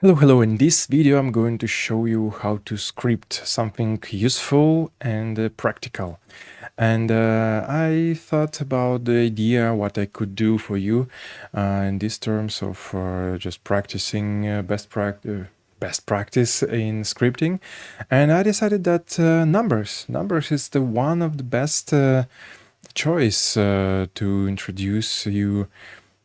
Hello. In this video, I'm going to show you how to script something useful and practical. And I thought about the idea what I could do for you in these terms of just practicing best practice in scripting. And I decided that numbers is the one of the best choice to introduce you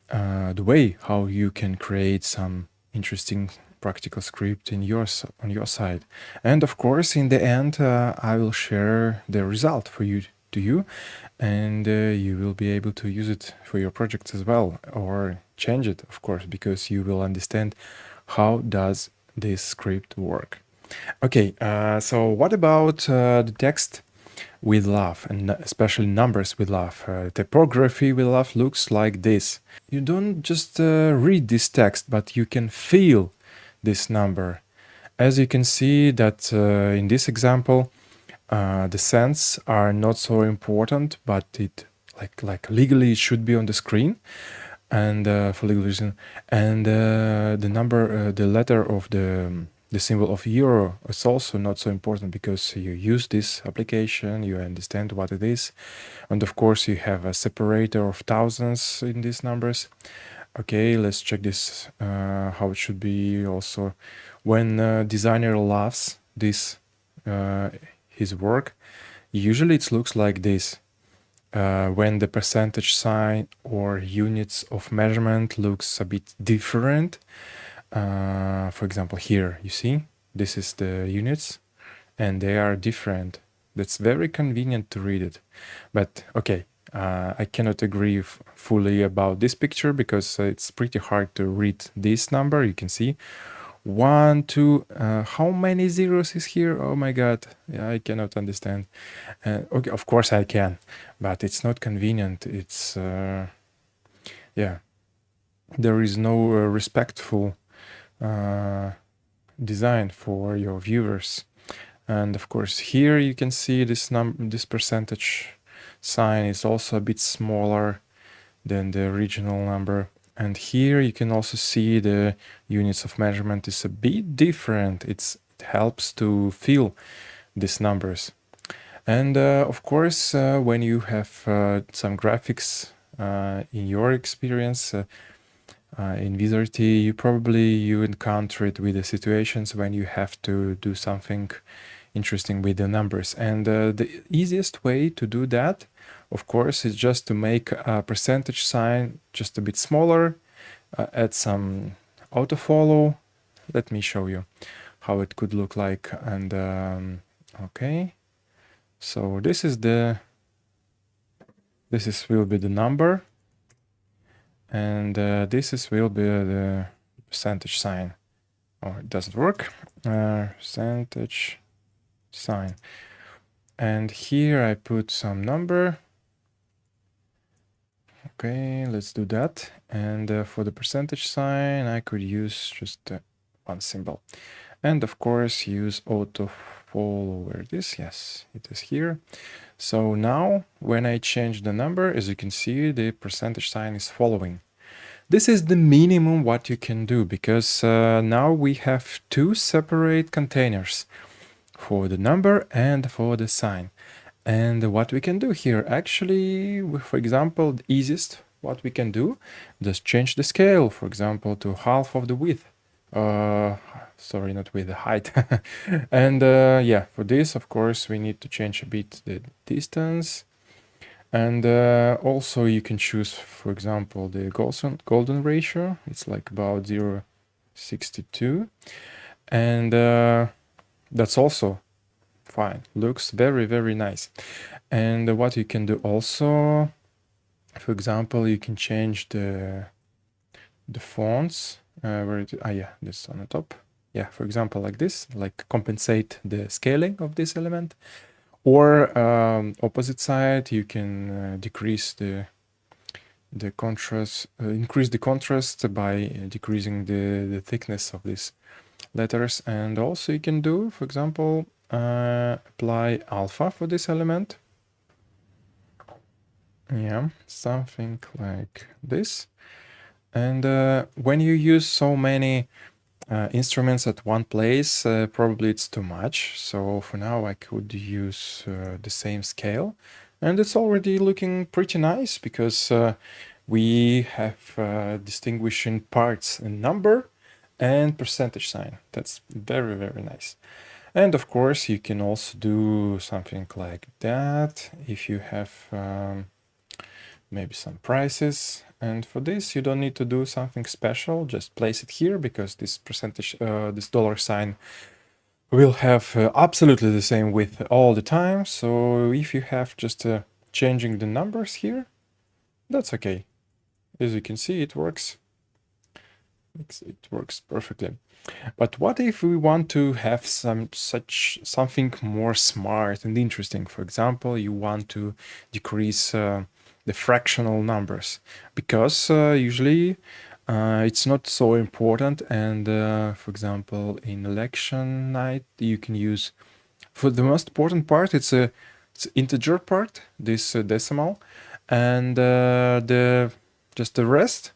the way how you can create some interesting practical script on your side. And of course, in the end, I will share the result for you to you, and you will be able to use it for your projects as well, or change it, of course, because you will understand how does this script work. Okay, so what about the text with love, and especially numbers with love? Typography with love looks like this. You don't just read this text, but you can feel this number. As you can see that in this example, the cents are not so important, but it like legally it should be on the screen, and for legal reason. And the number, the letter of the symbol of euro is also not so important because you use this application, you understand what it is, and of course you have a separator of thousands in these numbers. Okay, let's check this how it should be also. When designer loves this his work, usually it looks like this. When the percentage sign or units of measurement looks a bit different. For example, here you see this is the units and they are different. That's very convenient to read it. But okay, I cannot agree fully about this picture because it's pretty hard to read this number. You can see 1, 2, how many zeros is here? Oh my god, yeah, I cannot understand. Okay, of course I can, but it's not convenient. It's yeah, there is no respectful design for your viewers. And of course here you can see this percentage sign is also a bit smaller than the original number. And here you can also see the units of measurement is a bit different. It helps to feel these numbers. And of course, when you have some graphics in your experience in Vizrt, you encounter it with the situations when you have to do something interesting with the numbers. And the easiest way to do that, of course, is just to make a percentage sign just a bit smaller, add some autofollow. Let me show you how it could look like. And okay, so this will be the number, and this will be the percentage sign. Oh, it doesn't work. Percentage sign. And here I put some number. Okay, let's do that. And for the percentage sign, I could use just one symbol. And of course, use autofollow. Where it is? Yes, it is here. So now when I change the number, as you can see, the percentage sign is following. This is the minimum what you can do, because now we have two separate containers for the number and for the sign. And what we can do here, actually, for example, the easiest what we can do, just change the scale, for example, to half of the width. Sorry, not with the height. And yeah, for this, of course, we need to change a bit the distance. And also you can choose, for example, the golden ratio. It's like about 0.62. And that's also fine. Looks very, very nice. And what you can do also, for example, you can change the fonts. Yeah, this on the top. Yeah, for example, like this, like compensate the scaling of this element. Or opposite side, you can decrease the contrast, increase the contrast by decreasing the thickness of these letters. And also you can do, for example, apply alpha for this element. Yeah, something like this. And when you use so many instruments at one place, probably it's too much. So for now I could use the same scale, and it's already looking pretty nice because we have distinguishing parts in number and percentage sign. That's very, very nice. And of course you can also do something like that if you have maybe some prices. And for this, you don't need to do something special. Just place it here because this percentage, this dollar sign will have absolutely the same width all the time. So if you have just changing the numbers here, that's okay. As you can see, it works. It works perfectly. But what if we want to have something more smart and interesting? For example, you want to decrease the fractional numbers because usually it's not so important. And for example, in election night, you can use for the most important part. It's integer part, this decimal, and just the rest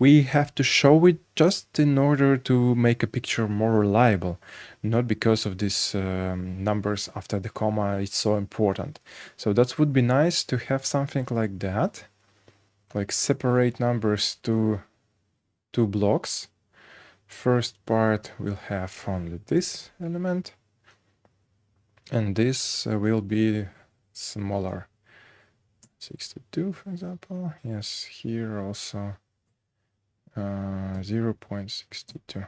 we have to show it just in order to make a picture more reliable, not because of these numbers after the comma. It's so important. So that would be nice to have something like that, like separate numbers to two blocks. First part will have only this element, and this will be smaller. 62, for example. Yes, here also 0.62.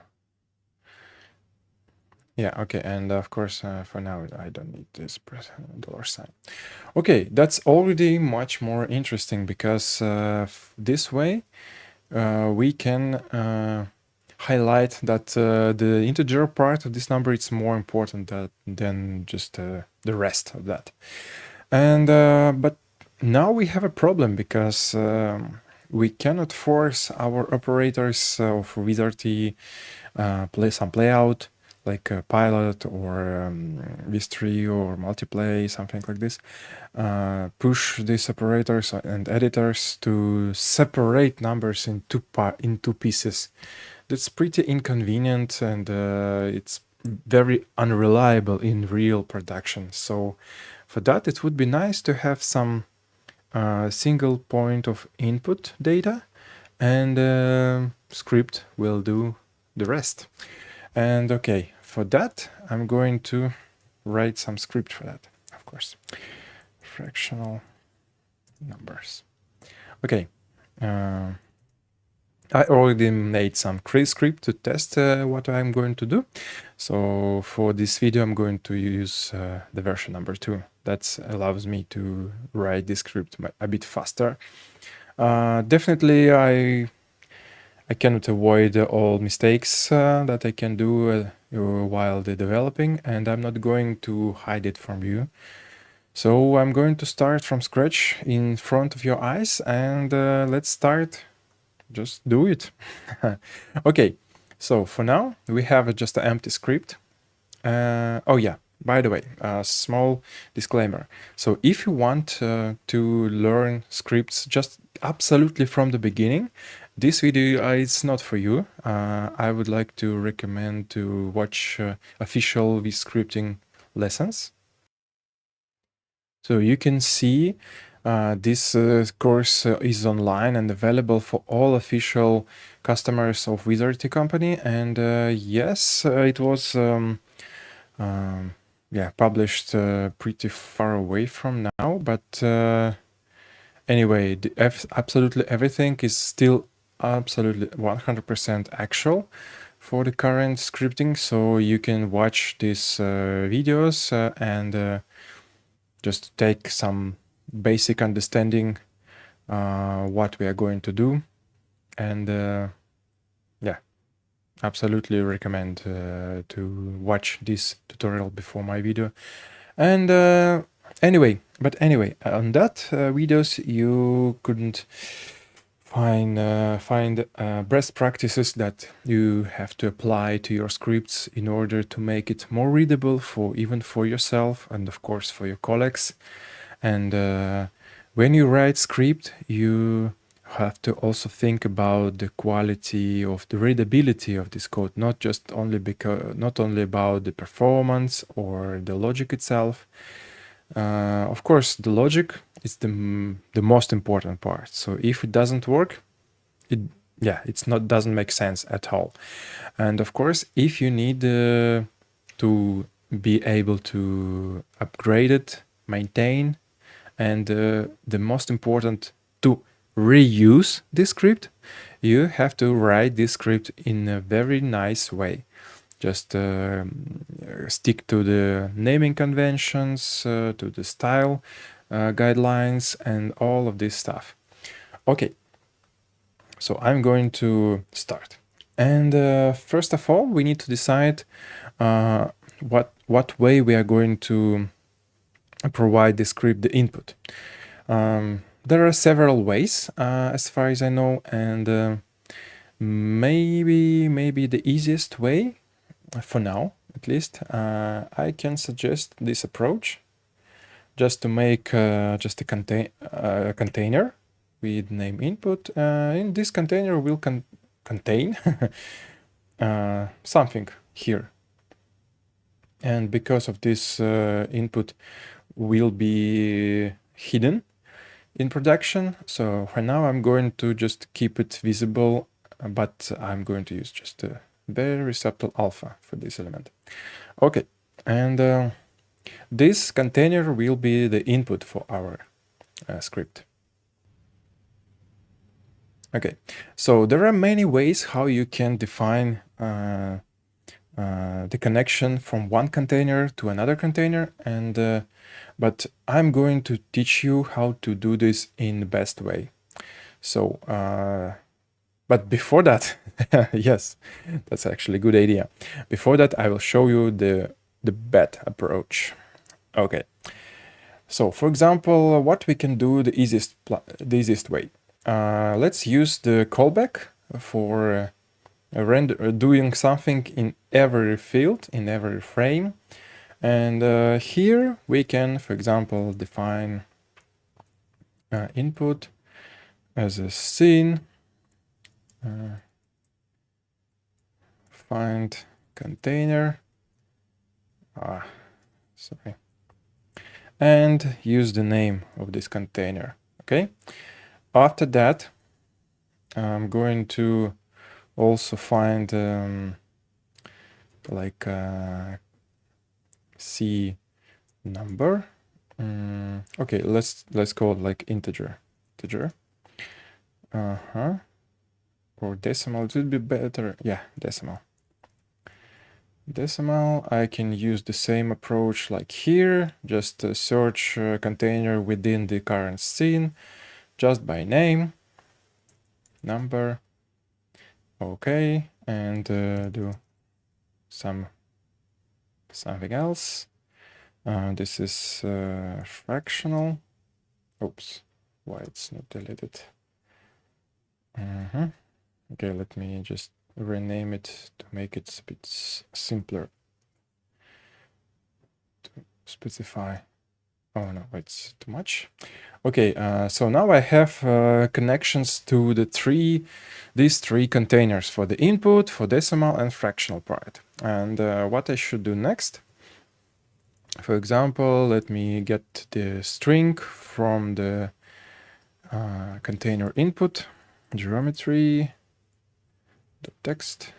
Yeah, okay, and of course, for now, I don't need this dollar sign. Okay, that's already much more interesting because this way we can highlight that the integer part of this number is more important than just the rest of that. And but now we have a problem because we cannot force our operators of Vizrt play some playout like pilot or Vizrt or multiplay, something like this. Push these operators and editors to separate numbers in two pieces. That's pretty inconvenient and it's very unreliable in real production. So for that, it would be nice to have some single point of input data, and script will do the rest. And okay, for that, I'm going to write some script for that, of course. Fractional numbers. Okay. I already made some script to test what I'm going to do. So for this video, I'm going to use the version number 2. That allows me to write this script a bit faster. Definitely, I cannot avoid all mistakes that I can do while developing, and I'm not going to hide it from you. So I'm going to start from scratch in front of your eyes, and let's start. Just do it. Okay, so for now we have just an empty script. Oh yeah, by the way, a small disclaimer. So if you want to learn scripts just absolutely from the beginning, this video is not for you. I would like to recommend to watch official Vscripting lessons. So you can see this course is online and available for all official customers of Vizrt company. And yes, it was yeah, published pretty far away from now. But anyway, absolutely everything is still absolutely 100% actual for the current scripting. So you can watch these videos and just take some basic understanding what we are going to do, and yeah, absolutely recommend to watch this tutorial before my video. And anyway on that videos you couldn't find best practices that you have to apply to your scripts in order to make it more readable for even for yourself and of course for your colleagues. And when you write script, you have to also think about the quality of the readability of this code, not only about the performance or the logic itself. Of course, the logic is the most important part. So if it doesn't work, it's not doesn't make sense at all. And of course, if you need to be able to upgrade it, maintain, and the most important, to reuse this script, you have to write this script in a very nice way. Just stick to the naming conventions, to the style guidelines, and all of this stuff. Okay, so I'm going to start. And first of all, we need to decide what way we are going to provide the script the input. There are several ways, as far as I know, and maybe the easiest way, for now at least, I can suggest this approach, just to make just a container with name input. In this container will contain something here, and because of this input will be hidden in production. So for now I'm going to just keep it visible, but I'm going to use just a very subtle alpha for this element. Okay, and this container will be the input for our script. Okay, so there are many ways how you can define the connection from one container to another container, and but I'm going to teach you how to do this in the best way. So, but before that, yes, that's actually a good idea. Before that, I will show you the bad approach. Okay. So, for example, what we can do the easiest way. Let's use the callback for doing something in every field, in every frame. And here we can, for example, define input as a scene, find container, sorry, and use the name of this container. Okay. After that, I'm going to also find like C number. Okay, let's call it like integer. Or decimal. It would be better. Yeah, decimal. I can use the same approach like here. Just search container within the current scene, just by name, number. Okay, and do something else. This is fractional. Oops, why it's not deleted? Okay, let me just rename it to make it a bit simpler to specify. Oh no, it's too much. Okay, so now I have connections to these three containers for the input, for decimal, and fractional part. And what I should do next, for example, let me get the string from the container input, geometry, the text,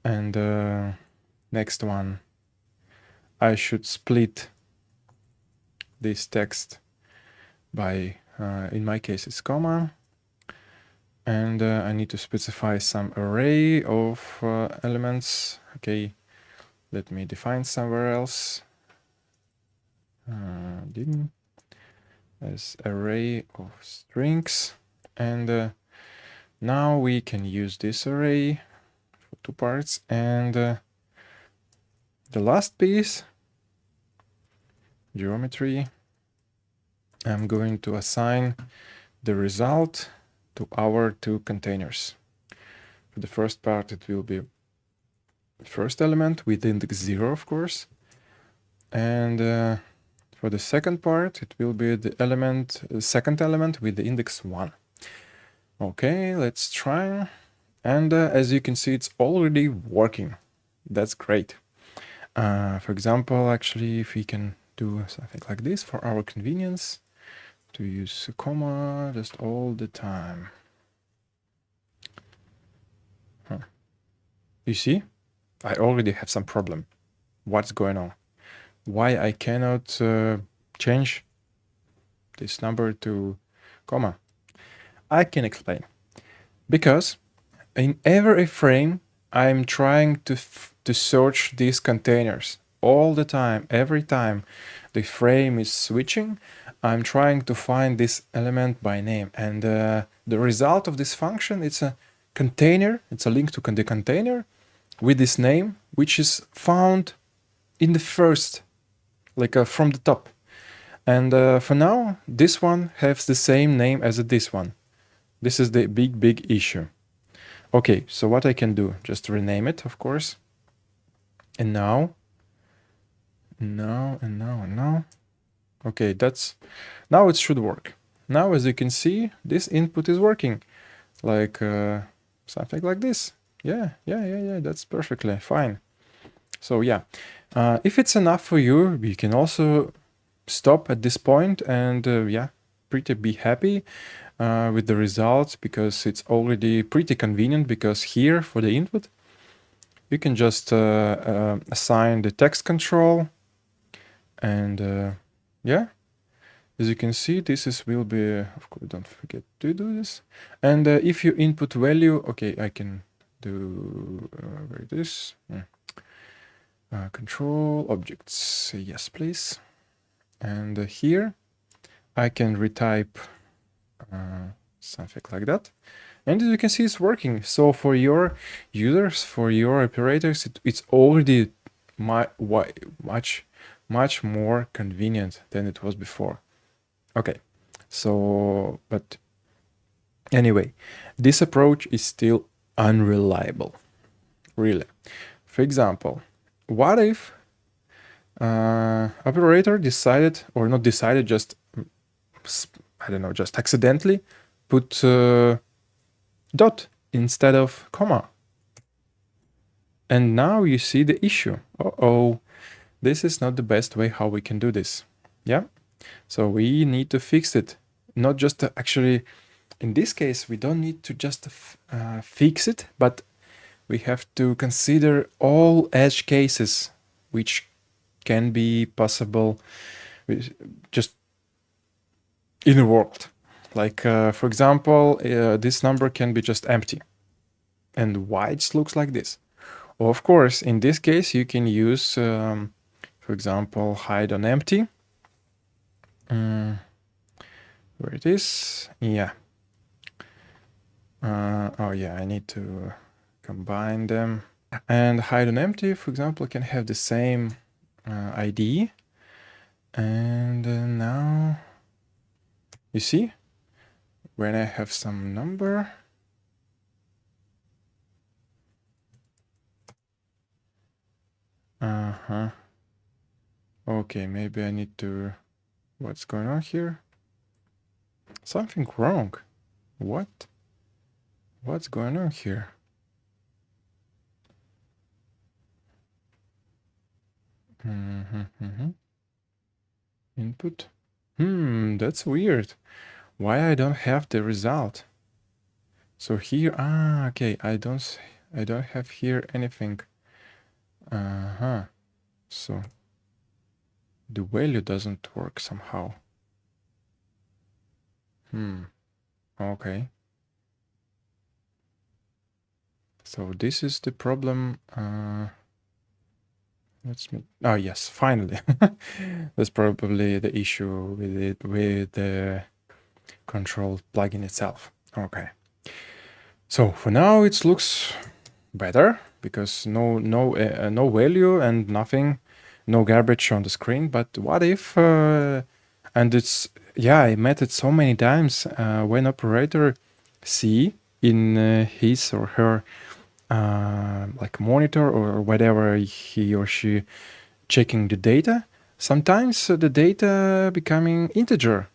and next one, I should split this text by, in my case, it's comma, and I need to specify some array of elements. Okay, let me define somewhere else. Didn't as array of strings, and now we can use this array for two parts, and the last piece, geometry, I'm going to assign the result to our two containers. For the first part, it will be the first element with index 0, of course, and for the second part, it will be the second element with the index 1. Okay, let's try. And as you can see, it's already working. That's great. For example, actually, if we can do something like this for our convenience, to use a comma just all the time. You see, I already have some problem. What's going on? Why I cannot change this number to comma? I can explain. Because in every frame, I'm trying to search these containers all the time. Every time the frame is switching, I'm trying to find this element by name. And the result of this function, it's a container. It's a link to the container with this name, which is found in the first, like from the top. And for now, this one has the same name as this one. This is the big issue. Okay, so what I can do, just rename it, of course. And now. Okay, now it should work. Now, as you can see, this input is working. Like something like this. Yeah, that's perfectly fine. So yeah, if it's enough for you, you can also stop at this point and yeah, pretty be happy with the results, because it's already pretty convenient, because here for the input, you can just assign the text control, and yeah, as you can see, this will be, of course, don't forget to do this. And if you input value, okay, I can do where it is. Control objects, yes, please. And here I can retype something like that. And as you can see, it's working. So for your users, for your operators, it's already much more convenient than it was before. Okay, so, but anyway, this approach is still unreliable, really. For example, what if operator decided, or not decided, just, I don't know, just accidentally put dot instead of comma. And now you see the issue. Uh-oh, this is not the best way how we can do this. Yeah, so we need to fix it. Not just actually, in this case, we don't need to just fix it, but we have to consider all edge cases which can be possible just in the world. Like, for example, this number can be just empty. And why it looks like this? Well, of course, in this case, you can use, for example, hide on empty. Where it is? Yeah. Oh yeah, I need to combine them. And hide on empty, for example, can have the same ID. And now, you see, when I have some number, okay, maybe I need to, what's going on here? Something wrong. What's going on here? Input. That's weird. Why I don't have the result? So here, okay, I don't have here anything. So the value doesn't work somehow. Okay. So this is the problem. Oh yes, finally. That's probably the issue with the control plugin itself. Okay. So for now it looks better, because no value and nothing, no garbage on the screen. But what if and it's, yeah, I met it so many times when operator see in his or her like monitor or whatever he or she checking the data, sometimes the data becoming integer.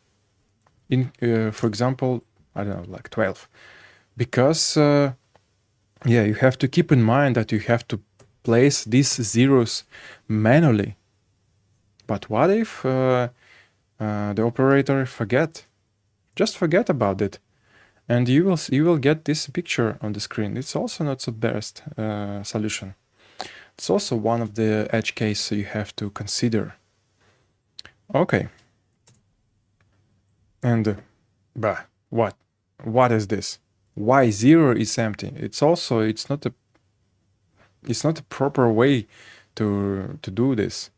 In for example, I don't know, like 12. Because, yeah, you have to keep in mind that you have to place these zeros manually. But what if the operator just forget about it, and you will get this picture on the screen. It's also not the best solution. It's also one of the edge cases you have to consider. Okay. And what is this? Why 0 is empty? It's not a proper way to do this,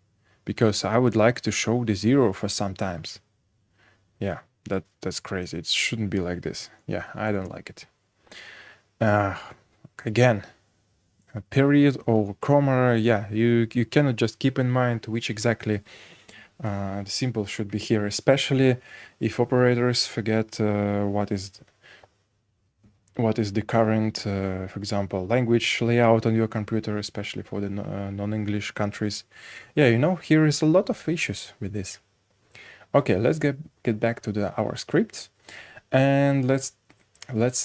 because I would like to show the 0 for sometimes. Yeah, that's crazy. It shouldn't be like this. Yeah, I don't like it. Again, a period or comma. Yeah, you cannot just keep in mind which exactly the symbol should be here, especially if operators forget what is the current, for example, language layout on your computer, especially for the non-English countries. Yeah, here is a lot of issues with this. Okay, let's get back to our scripts, and let's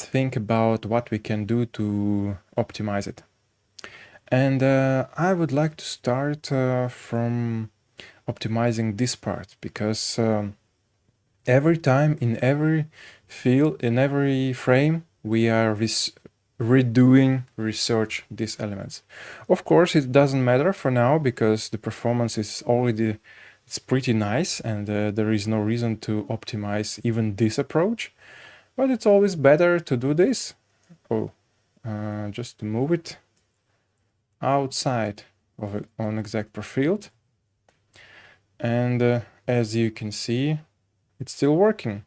think about what we can do to optimize it. And I would like to start from optimizing this part, because every time in every field, in every frame, we are redoing research these elements. Of course, it doesn't matter for now, because the performance is already, it's pretty nice, and there is no reason to optimize even this approach. But it's always better to do this. Just to move it outside of an exact per field. And as you can see, it's still working.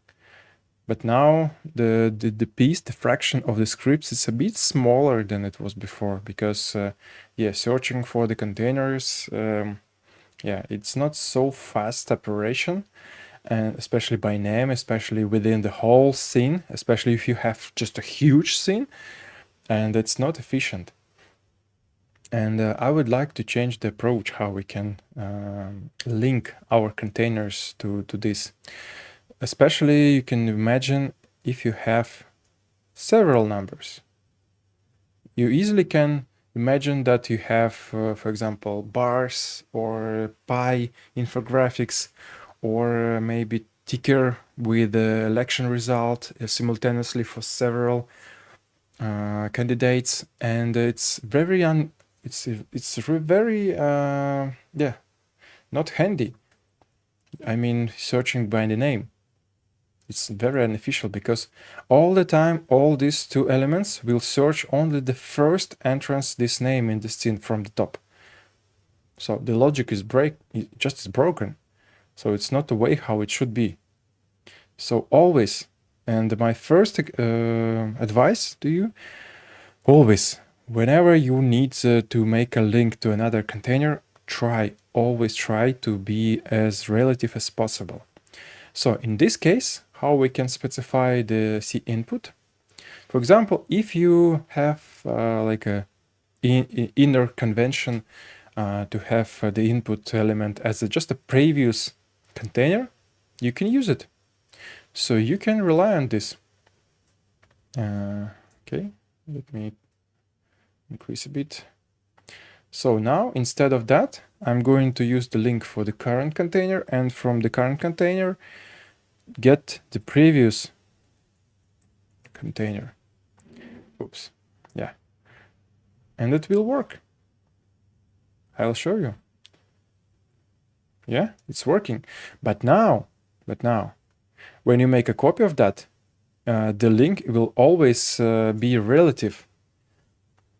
But now the piece, the fraction of the scripts is a bit smaller than it was before, because yeah, searching for the containers, yeah, it's not so fast operation, and especially by name, especially within the whole scene, especially if you have just a huge scene, and it's not efficient. And I would like to change the approach how we can link our containers to this. Especially you can imagine if you have several numbers. You easily can imagine that you have, for example, bars or pie infographics, or maybe ticker with the election result simultaneously for several candidates, and it's very yeah, not handy. I mean, searching by the name. It's very unofficial, because all the time, all these two elements will search only the first entrance, this name in the scene from the top. So the logic is broken. So it's not the way how it should be. So always, and my first advice to you, always, whenever you need to make a link to another container, always try to be as relative as possible. So in this case, how we can specify the C input? For example, if you have like a inner convention to have the input element as just a previous container, you can use it. So you can rely on this. Okay, let me increase a bit. So now, instead of that, I'm going to use the link for the current container, and from the current container, get the previous container. Oops. Yeah. And it will work. I'll show you. Yeah, it's working. But now, when you make a copy of that, the link will always be relative.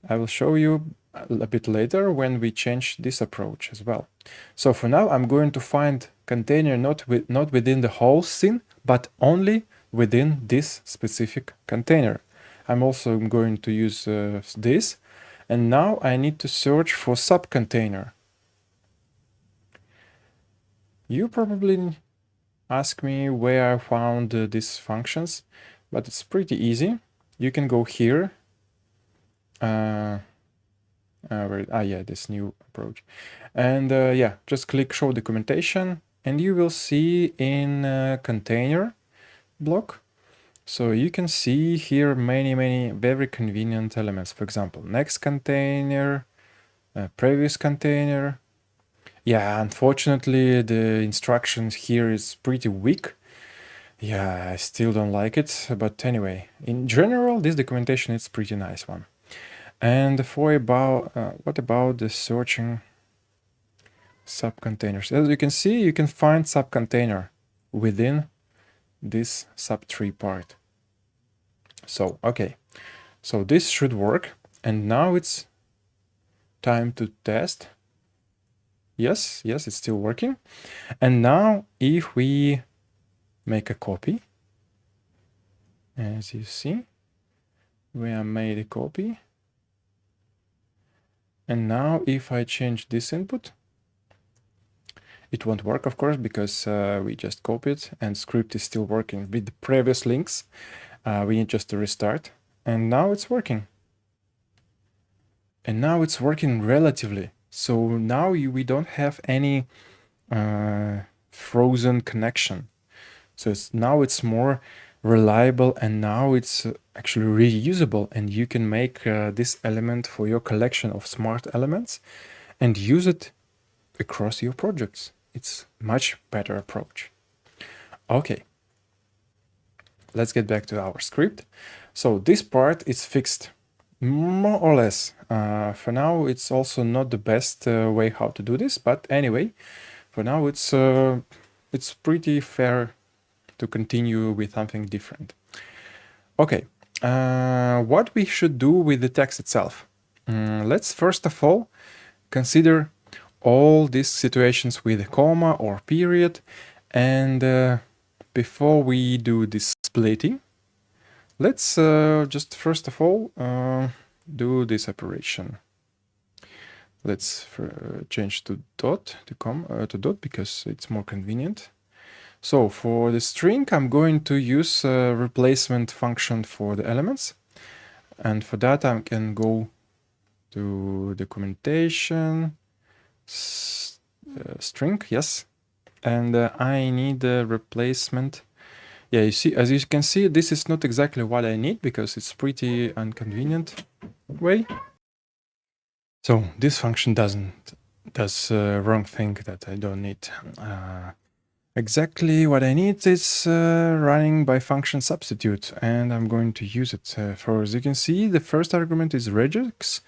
I will show you a bit later when we change this approach as well. So for now, I'm going to find container not within the whole scene, but only within this specific container. I'm also going to use this, and now I need to search for subcontainer. You probably ask me where I found these functions, but it's pretty easy. You can go here. Yeah, this new approach. And yeah, just click show documentation, and you will see in container block. So you can see here many very convenient elements. For example, next container, previous container. Yeah, unfortunately the instructions here is pretty weak. Yeah, I still don't like it, but anyway, in general this documentation is pretty nice one. And for about what about the searching subcontainers? As you can see, you can find subcontainer within this subtree part. So okay, so this should work, and now it's time to test. Yes, it's still working. And now if we make a copy, as you see, we have made a copy. And now if I change this input, it won't work, of course, because we just copied and script is still working with the previous links. We need just to restart, and now it's working. And now it's working relatively. So now we don't have any frozen connection. So now it's more reliable, and now it's actually reusable, and you can make this element for your collection of smart elements and use it across your projects. It's much better approach. Okay, let's get back to our script. So this part is fixed, more or less. For now, it's also not the best way how to do this, but anyway, for now it's pretty fair to continue with something different. Okay, what we should do with the text itself? Let's first of all consider all these situations with a comma or period, and before we do this splitting, let's just first of all do this operation. Let's change to dot to dot because it's more convenient. So for the string, I'm going to use a replacement function for the elements, and for that I can go to documentation, string, yes, and I need a replacement. Yeah, you see, as you can see, this is not exactly what I need because it's pretty inconvenient way. So this function does wrong thing that I don't need. Exactly what I need is running by function substitute, and I'm going to use it. For as you can see, the first argument is regex,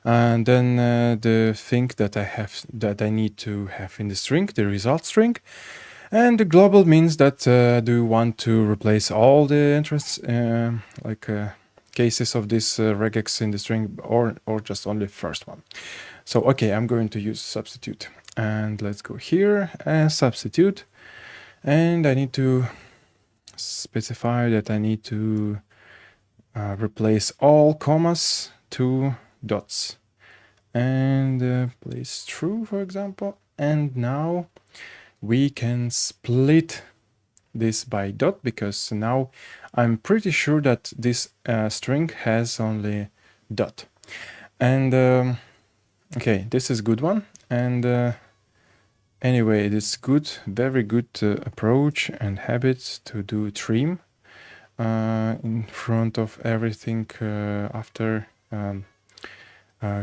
and then the thing that I need to have in the string, the result string, and the global means that do you want to replace all the interests, cases of this regex in the string, or just only the first one. So okay, I'm going to use substitute, and let's go here and substitute, and I need to specify that I need to replace all commas to dots, and place true, for example. And now we can split this by dot, because now I'm pretty sure that this string has only dot. And okay, this is good one. And anyway, it is good, very good approach and habit to do trim in front of everything after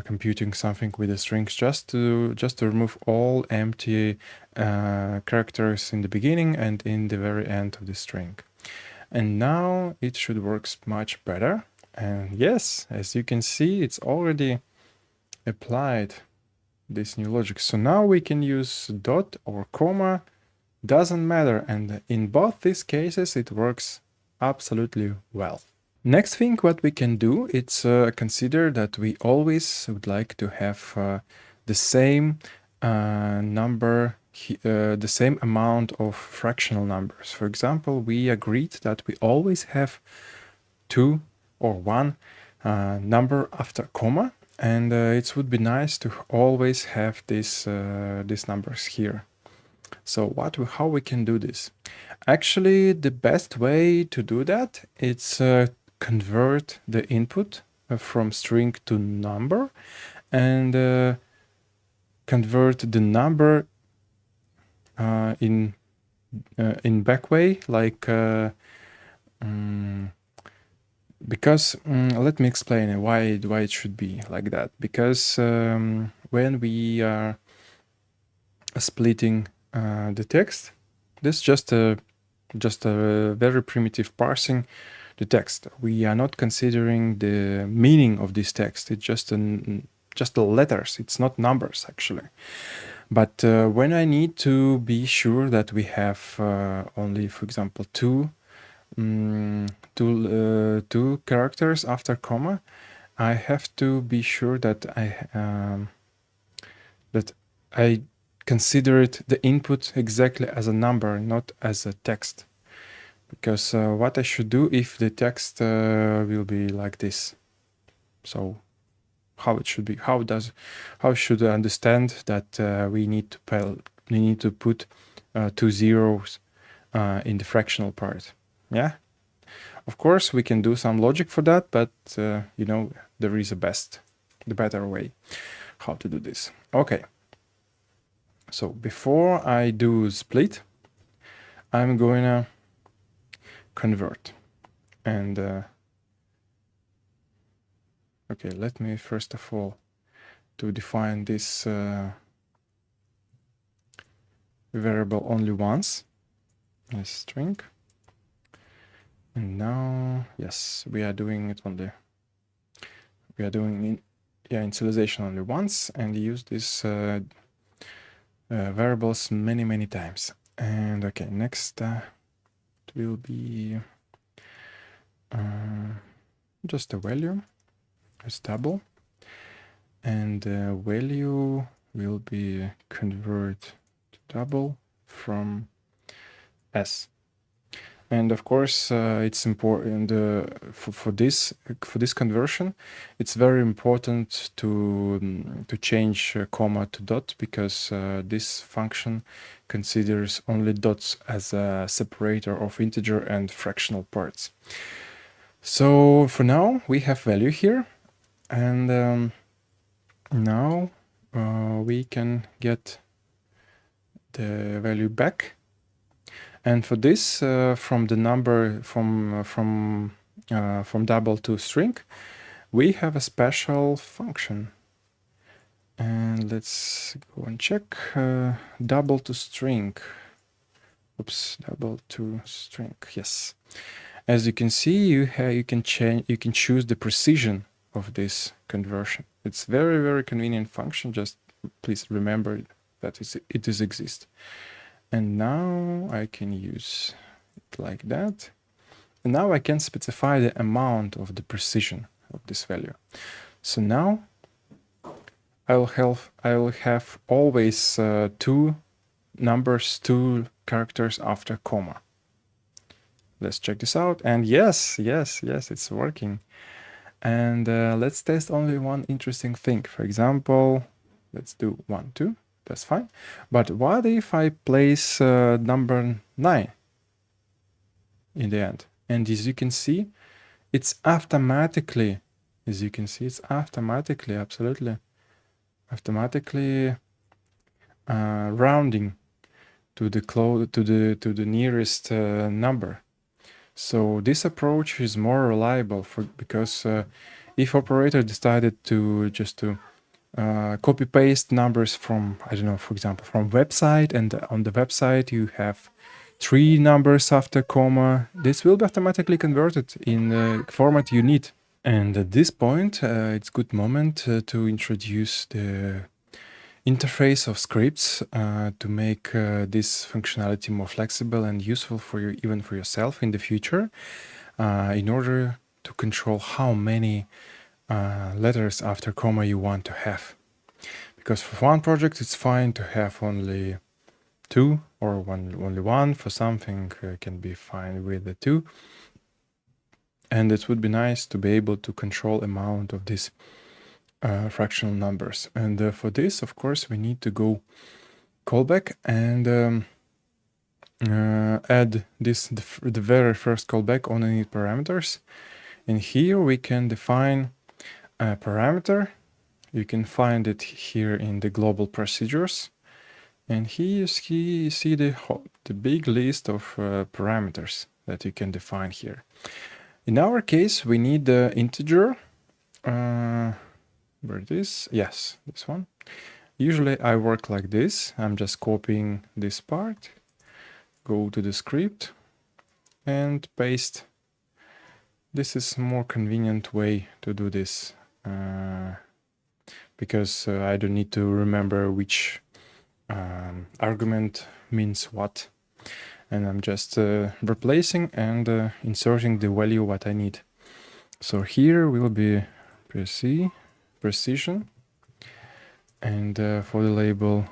computing something with the strings, just to remove all empty characters in the beginning and in the very end of the string. And now it should work much better. And yes, as you can see, it's already applied this new logic. So now we can use dot or comma, doesn't matter. And in both these cases, it works absolutely well. Next thing what we can do, it's consider that we always would like to have the same number, the same amount of fractional numbers. For example, we agreed that we always have 2 or 1 number after comma, and it would be nice to always have these numbers here. So how we can do this? Actually, the best way to do that, it's convert the input from string to number, and convert the number in back way, like Because let me explain why it should be like that. Because when we are splitting the text, this is just a very primitive parsing the text. We are not considering the meaning of this text. It's just the letters. It's not numbers actually. But when I need to be sure that we have only, for example, two characters after comma, I have to be sure that I consider it the input exactly as a number, not as a text. Because what I should do if the text will be like this. So how it should be? How should I understand that we need to put 2 zeros in the fractional part? Yeah. Of course, we can do some logic for that, but you know, there is the better way how to do this. Okay. So before I do split, I'm going to convert. And okay, let me first of all to define this variable only once, a string. And now, yes, we are doing it only. We are doing initialization only once and use this variables many times. And okay, next it will be just a value as double, and the value will be convert to double from s. And of course, it's important for this conversion. It's very important to change comma to dot, because this function considers only dots as a separator of integer and fractional parts. So for now, we have value here, and now we can get the value back. And for this, from the number from double to string, we have a special function. And let's go and check double to string. Oops, double to string. Yes. As you can see, you can choose the precision of this conversion. It's very convenient function. Just please remember that it exists. And now I can use it like that. And now I can specify the amount of the precision of this value. So now I will have always two characters after comma. Let's check this out. And yes, it's working. And let's test only one interesting thing. For example, let's do 1, 2. That's fine. But what if I place number 9 in the end? And as you can see, it's automatically, absolutely rounding to the nearest number. So this approach is more reliable because if operator decided to copy paste numbers from, I don't know, for example, from website, and on the website you have 3 numbers after comma, this will be automatically converted in the format you need. And at this point, it's a good moment to introduce the interface of scripts to make this functionality more flexible and useful for you, even for yourself in the future, in order to control how many letters after comma you want to have. Because for one project, it's fine to have only 2 or only 1. For something, can be fine with the 2. And it would be nice to be able to control amount of these fractional numbers. And for this, of course, we need to go callback and add the very first callback on init parameters. And here we can define a parameter. You can find it here in the global procedures. And here you see the big list of parameters. that you can define here. In our case, we need the integer. Where it is? Yes, this one. Usually I work like this. I'm just copying this part, go to the script and paste. This is a more convenient way to do this because I don't need to remember which argument means what. And I'm just replacing and inserting the value what I need. So here will be precision, and for the label,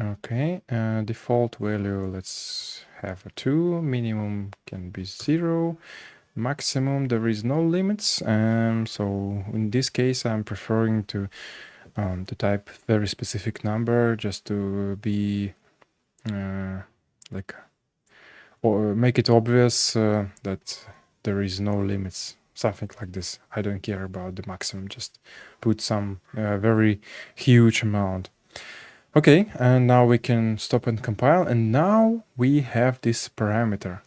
okay, default value, let's have a 2, minimum can be 0, maximum there is no limits, so in this case I'm preferring to type very specific number just to be like, or make it obvious that there is no limits, something like this. I don't care about the maximum, just put some very huge amount. Okay, and now we can stop and compile, and now we have this parameter.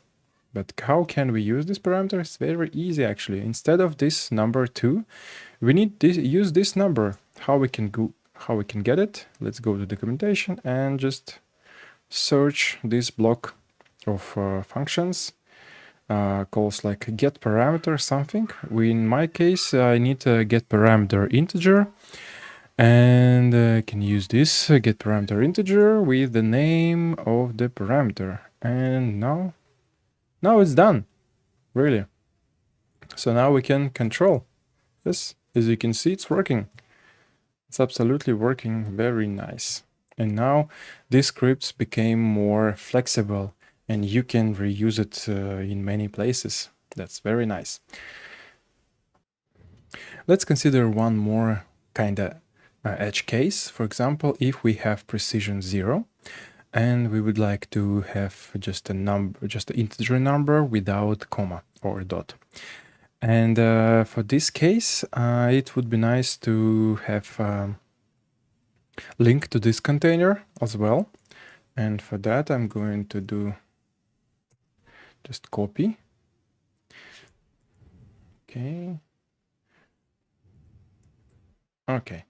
But how can we use this parameter? It's very easy actually. Instead of this number 2, we need to use this number. How we can get it? Let's go to documentation and just search this block of functions, calls like get parameter something. In my case, I need a get parameter integer, and I can use this get parameter integer with the name of the parameter. And now it's done, really. So now we can control this. As you can see, it's working. It's absolutely working very nice. And now these scripts became more flexible and you can reuse it in many places. That's very nice. Let's consider one more kind of edge case. For example, if we have precision 0 and we would like to have just a number, just an integer number without comma or dot. And for this case, it would be nice to have link to this container as well. And for that, I'm going to do just copy. Okay. Okay.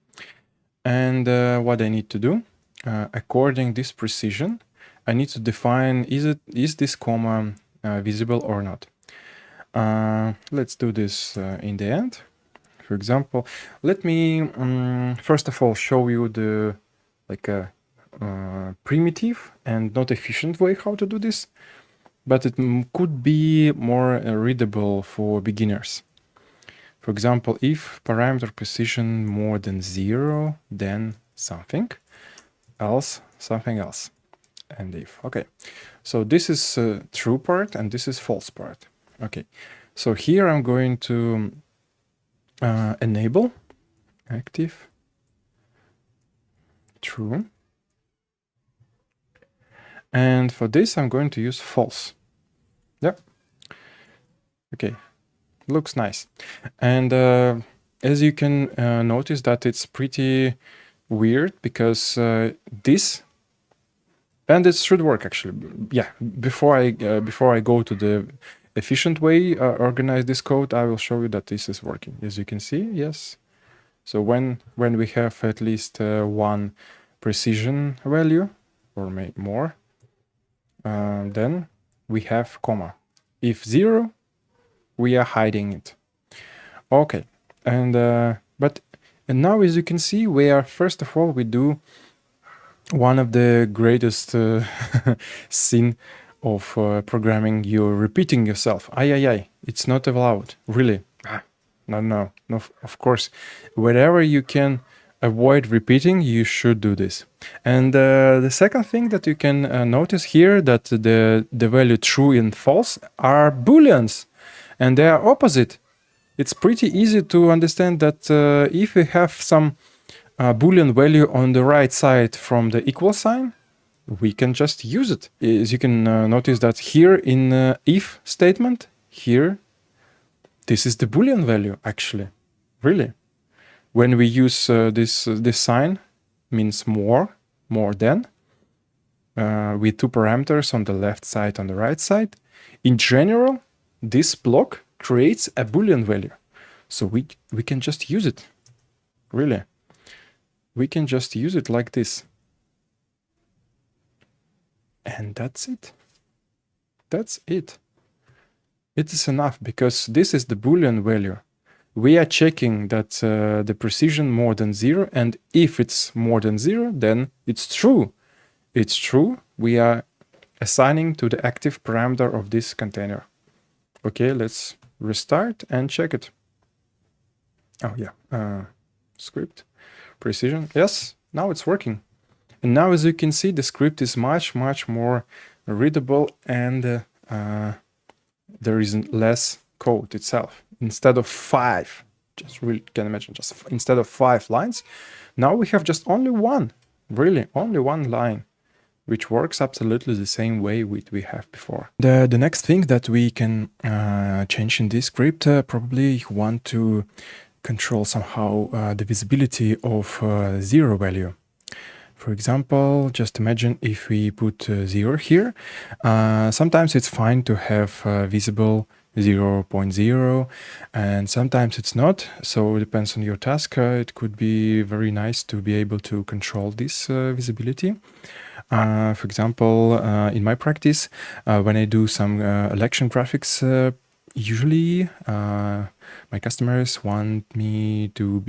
And what I need to do, according this precision, I need to define is this comma visible or not. Let's do this in the end. For example, let me first of all show you the primitive and not efficient way how to do this, but it could be more readable for beginners. For example, if parameter precision more than 0, then something else, something else, and if. Okay, so this is true part and this is false part. Okay, so here I'm going to enable active true, and for this I'm going to use false. Yep. Okay, looks nice. And as you can notice that it's pretty weird because this, and it should work actually. Yeah, before I go to the efficient way organize this code, I will show you that this is working. As you can see, yes. So when we have at least one precision value or more, then we have comma. If 0, we are hiding it. Okay, and now as you can see, we are first of all we do one of the greatest sin of programming. You're repeating yourself. It's not allowed, really. No, of course, wherever you can avoid repeating, you should do this. And the second thing that you can notice here, that the value true and false are booleans, and they are opposite. It's pretty easy to understand that if we have some boolean value on the right side from the equal sign, we can just use it. As you can notice that here in if statement, here, this is the boolean value actually, really. When we use this sign, means more than, with two parameters on the left side, on the right side. In general, this block creates a Boolean value. So we can just use it, really. We can just use it like this. And that's it. That's it. It is enough because this is the Boolean value. We are checking that the precision more than 0, and if it's more than 0, then it's true. It's true. We are assigning to the active parameter of this container. Okay, let's restart and check it. Oh yeah, script, precision. Yes, now it's working. And now, as you can see, the script is much more readable, and there is less code itself. Instead of 5, just really can imagine, just instead of 5 lines, now we have just only one, really only one line, which works absolutely the same way we have before. The next thing that we can change in this script, probably you want to control somehow the visibility of 0 value. For example, just imagine if we put 0 here, sometimes it's fine to have visible 0.0, and sometimes it's not. So it depends on your task. It could be very nice to be able to control this visibility. For example, in my practice, when I do some election graphics, usually my customers want me to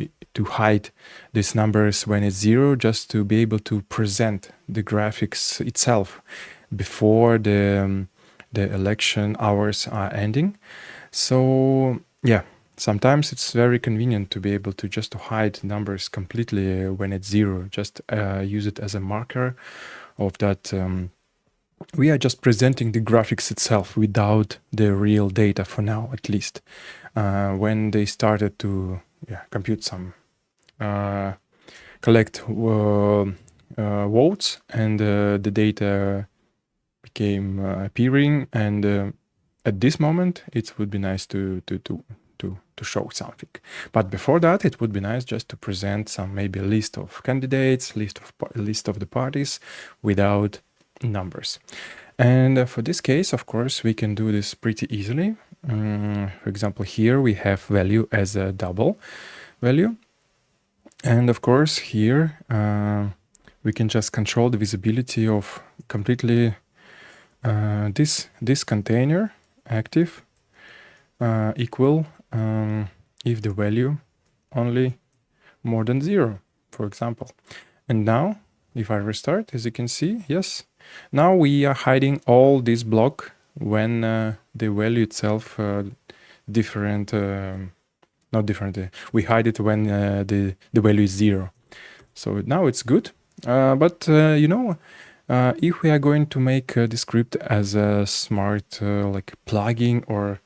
hide these numbers when it's 0, just to be able to present the graphics itself before the election hours are ending. So yeah, sometimes it's very convenient to be able to just hide numbers completely when it's 0, just use it as a marker of that we are just presenting the graphics itself without the real data for now, at least. When they started to compute some, collect votes, and the data became appearing, and at this moment it would be nice to show something. But before that, it would be nice just to present some, maybe a list of candidates, list of the parties without numbers. And for this case, of course, we can do this pretty easily. For example, here we have value as a double value. And of course, here we can just control the visibility of completely this container active equal if the value only more than 0, for example. And now, if I restart, as you can see, yes, now we are hiding all this block when the value itself different, not different, we hide it when the value is 0. So now it's good, but you know, if we are going to make the script as a smart like plugin or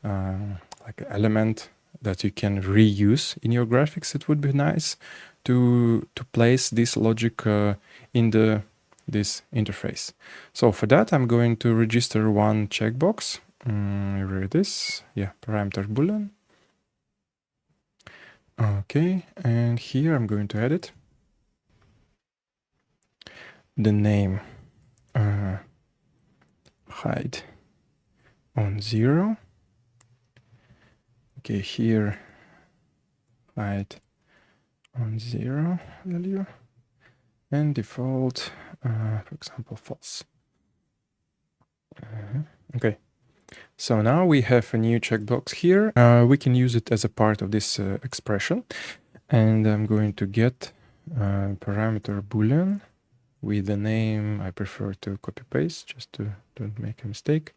like an element that you can reuse in your graphics, it would be nice to place this logic in this interface. So for that, I'm going to register one checkbox. Read this, parameter boolean. Okay, and here I'm going to edit the name hide on 0. Okay, here hide on 0 value, and default, for example, false. Okay, so now we have a new checkbox here. We can use it as a part of this expression, and I'm going to get parameter boolean with the name. I prefer to copy paste just to don't make a mistake.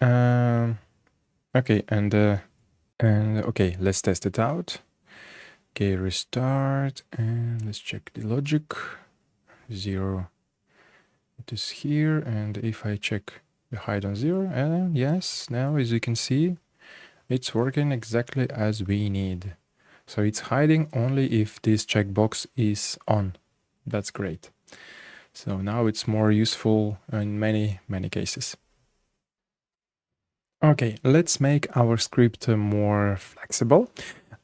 Okay, and okay, let's test it out. Okay, restart, and let's check the logic. 0, it is here, and if I check the hide on 0, and yes, now as you can see, it's working exactly as we need. So it's hiding only if this checkbox is on. That's great. So now it's more useful in many cases. Okay, let's make our script more flexible.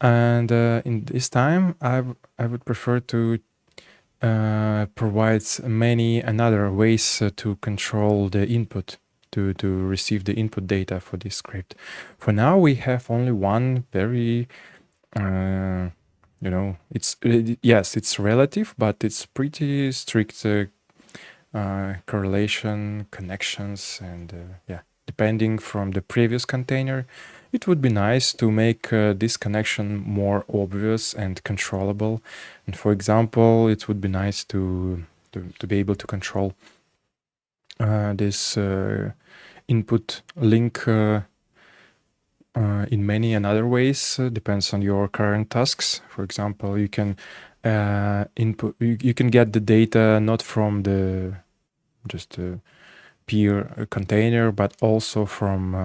And in this time, I would prefer to provides many another ways to control the input, to receive the input data for this script. For now, we have only one very, yes, it's relative, but it's pretty strict correlation, connections, and yeah, depending from the previous container, it would be nice to make this connection more obvious and controllable. And for example, it would be nice to be able to control this input link in many another ways. Depends on your current tasks. For example, you can input. You can get the data not from the just peer container, but also from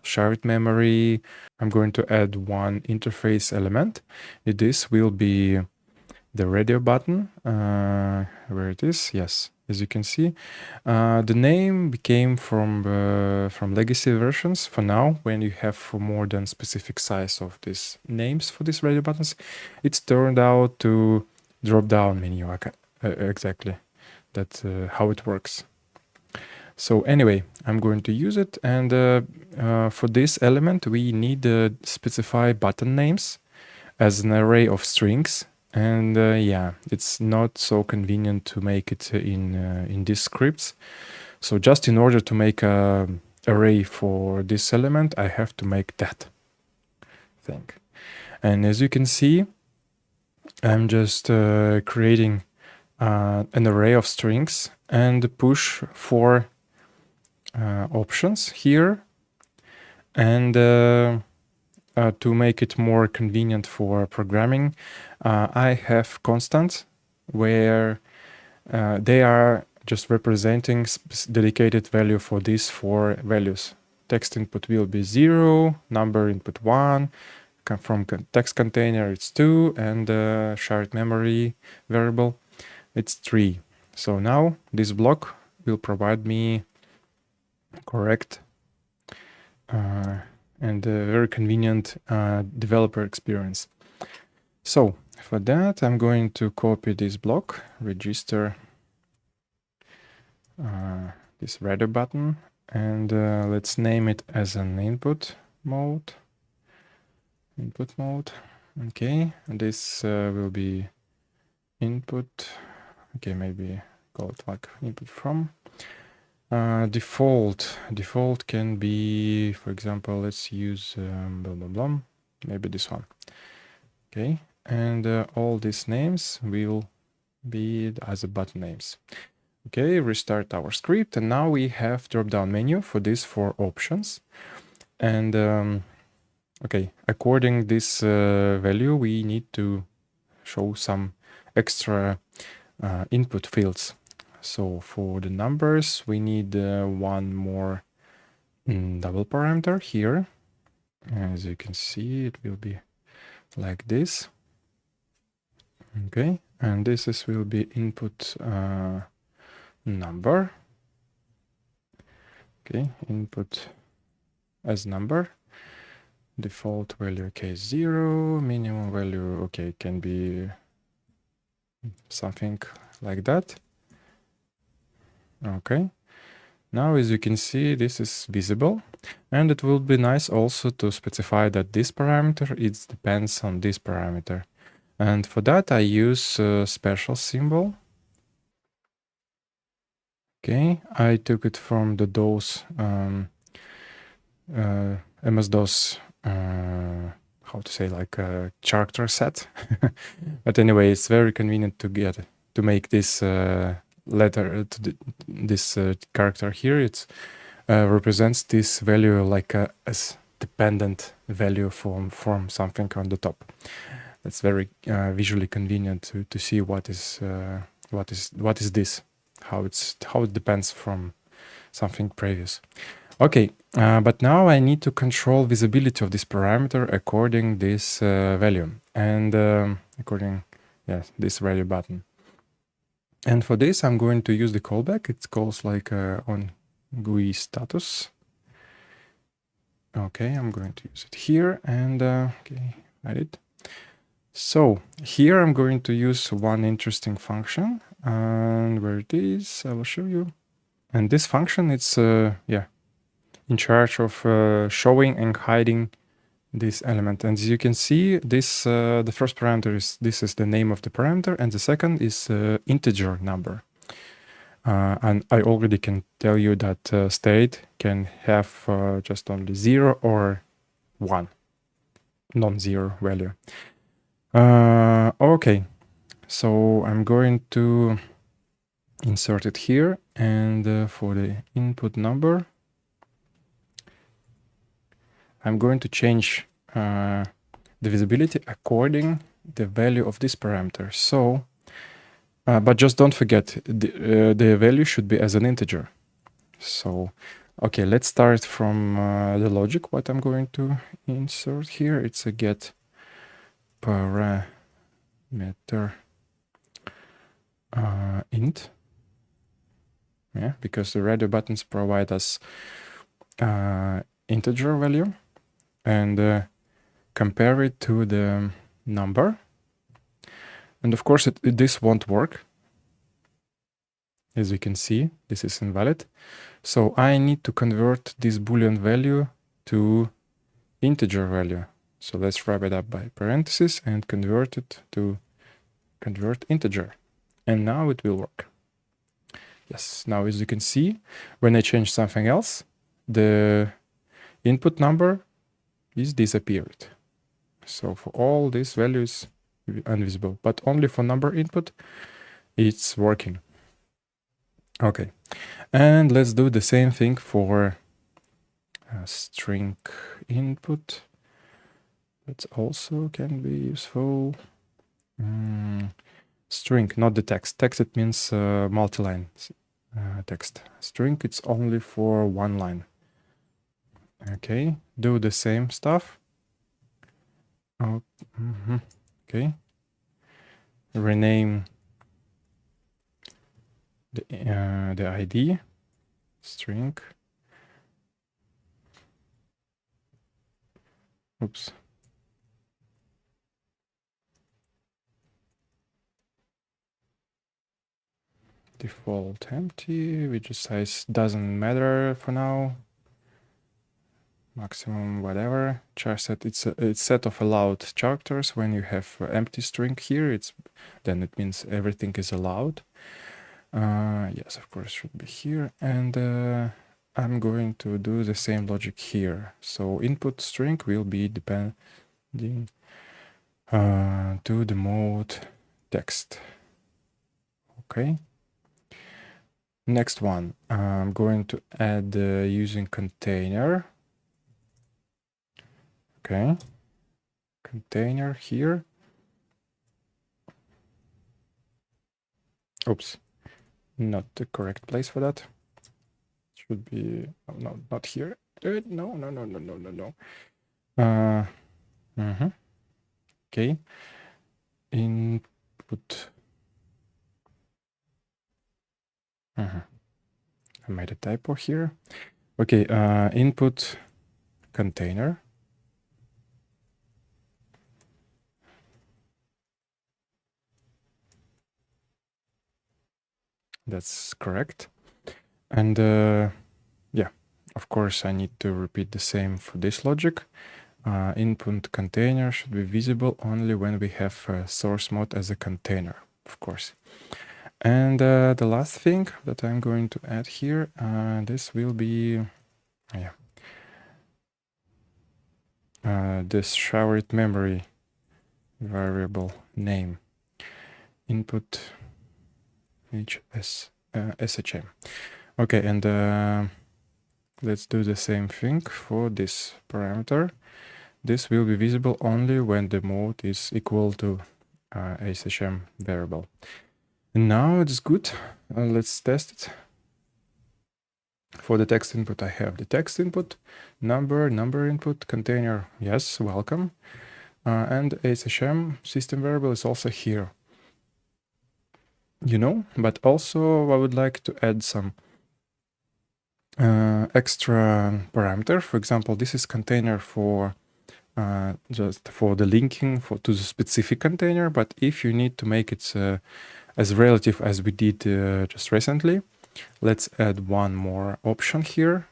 shared memory. I'm going to add one interface element. This will be the radio button, where it is. Yes, as you can see, the name became from legacy versions. For now, when you have more than specific size of these names for these radio buttons, it's turned out to drop down menu. Exactly, that's how it works. So anyway, I'm going to use it, and for this element we need to specify button names as an array of strings. And yeah, it's not so convenient to make it in these scripts. So just in order to make a array for this element, I have to make that thing. And as you can see, I'm just creating an array of strings and push for options here. And to make it more convenient for programming, I have constants where they are just representing dedicated value for these four values. Text input will be 0, number input 1, from text container it's 2, and shared memory variable it's 3. So now this block will provide me correct and a very convenient developer experience. So for that, I'm going to copy this block, register this radar button, and let's name it as an input mode. Input mode. Okay, and this will be input. Okay, maybe call it like input from. Default can be, for example, let's use blah blah blah, maybe this one. Okay, and all these names will be as a button names. Okay, restart our script, and now we have drop-down menu for these four options. And okay, according this value, we need to show some extra input fields. So for the numbers, we need one more double parameter here. As you can see, it will be like this. Okay, and this will be input number. Okay, input as number. Default value, okay, 0. Minimum value, okay, can be something like that. Okay, now as you can see, this is visible, and it will be nice also to specify that this parameter, it depends on this parameter. And for that, I use a special symbol. Okay, I took it from the DOS, MS-DOS, how to say, like a character set. But anyway, it's very convenient to make this letter, this character here. It represents this value like as dependent value from something on the top. That's very visually convenient to see what is this, how it depends from something previous. Okay, but now I need to control visibility of this parameter according this value and according this value button. And for this, I'm going to use the callback. It calls like on GUI status. Okay, I'm going to use it here and okay, edit. So here I'm going to use one interesting function, and where it is, I will show you. And this function, it's in charge of showing and hiding this element. And as you can see, this the first parameter is the name of the parameter, and the second is integer number. And I already can tell you that state can have just only 0 or 1 non-zero value. Okay, so I'm going to insert it here, and for the input number, I'm going to change the visibility according the value of this parameter. So, but just don't forget, the value should be as an integer. So, okay, let's start from the logic. What I'm going to insert here, it's a get parameter int. Yeah, because the radio buttons provide us integer value, and compare it to the number. And of course, this won't work. As you can see, this is invalid. So I need to convert this Boolean value to integer value. So let's wrap it up by parentheses and convert it to convert integer. And now it will work. Yes, now as you can see, when I change something else, the input number is disappeared. So for all these values, invisible, but only for number input, it's working. Okay, and let's do the same thing for string input. That also can be useful. String, not the text. Text, it means multi-line text. String, it's only for one line. Okay, do the same stuff. Oh, okay. Rename the ID string. Oops. Default empty, widget size doesn't matter for now. Maximum whatever. Char set, it's set of allowed characters. When you have empty string here, then it means everything is allowed. Yes, of course, should be here. And I'm going to do the same logic here. So input string will be depending to the mode text. Okay. Next one, I'm going to add using container. Okay. Container here. Oops. Not the correct place for that. Should be, oh, no, not here. No. Okay. Input. I made a typo here. Okay, input container. That's correct. And yeah, of course, I need to repeat the same for this logic. Input container should be visible only when we have source mode as a container, of course. And the last thing that I'm going to add here, this will be, this shared memory variable name input shm. Okay, and let's do the same thing for this parameter. This will be visible only when the mode is equal to shm variable. And now it's good. Let's test it. For the text input, I have the text input, number input, container, yes, welcome. And shm system variable is also here. But also I would like to add some extra parameter. For example, this is container for just for the linking to the specific container. But if you need to make it as relative as we did just recently, let's add one more option here.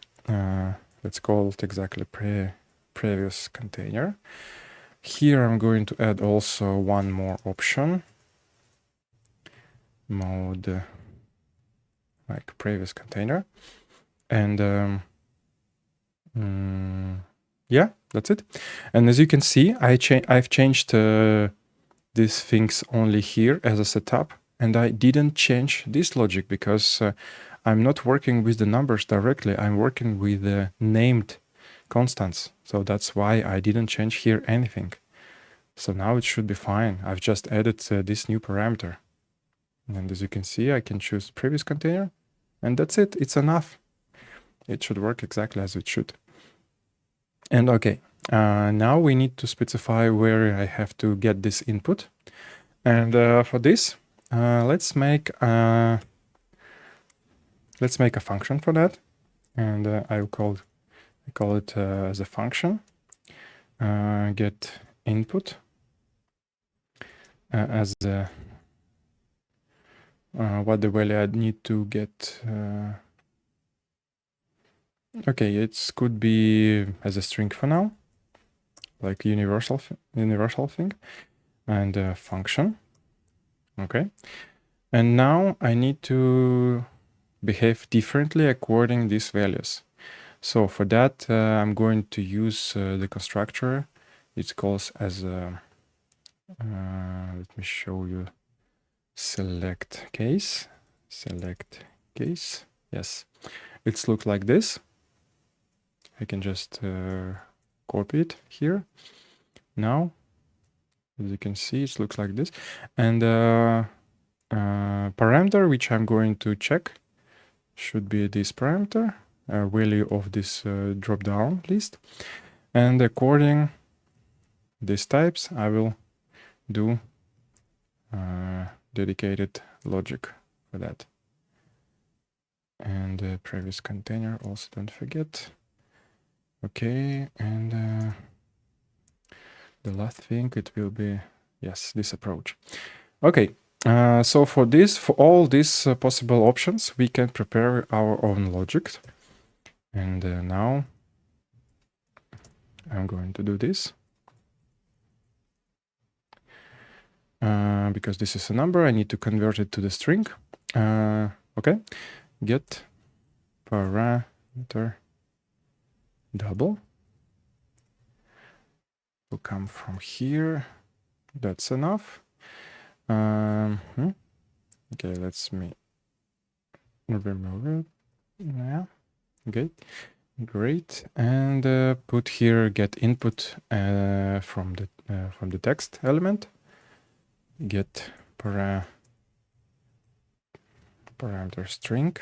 Let's call it exactly previous container. Here I'm going to add also one more option, mode like previous container, and yeah, that's it. And as you can see, I've changed these things only here as a setup, and I didn't change this logic because I'm not working with the numbers directly. I'm working with the named constants. So that's why I didn't change here anything. So now it should be fine. I've just added this new parameter. And as you can see, I can choose previous container, and that's it. It's enough. It should work exactly as it should. And okay, now we need to specify where I have to get this input. And for this, let's make a function for that. And I call it as a function get input as what the value I need to get. Okay, it could be as a string for now, like universal thing, and function. Okay, and now I need to behave differently according these values. So for that, I'm going to use the constructor. It calls as a, let me show you, select case. Yes, it looks like this. I can just copy it here. Now, as you can see, it looks like this. And parameter which I'm going to check should be this parameter, value of this drop-down list. And according these types, I will do dedicated logic for that. And the previous container also, don't forget. Okay, and the last thing, it will be, yes, this approach. Okay, so for all these possible options, we can prepare our own logic. And now I'm going to do this. Because this is a number, I need to convert it to the string. Okay, get parameter double will come from here. That's enough. Okay, let's remove it. Yeah, okay, great. And put here get input from the text element. Get parameter string.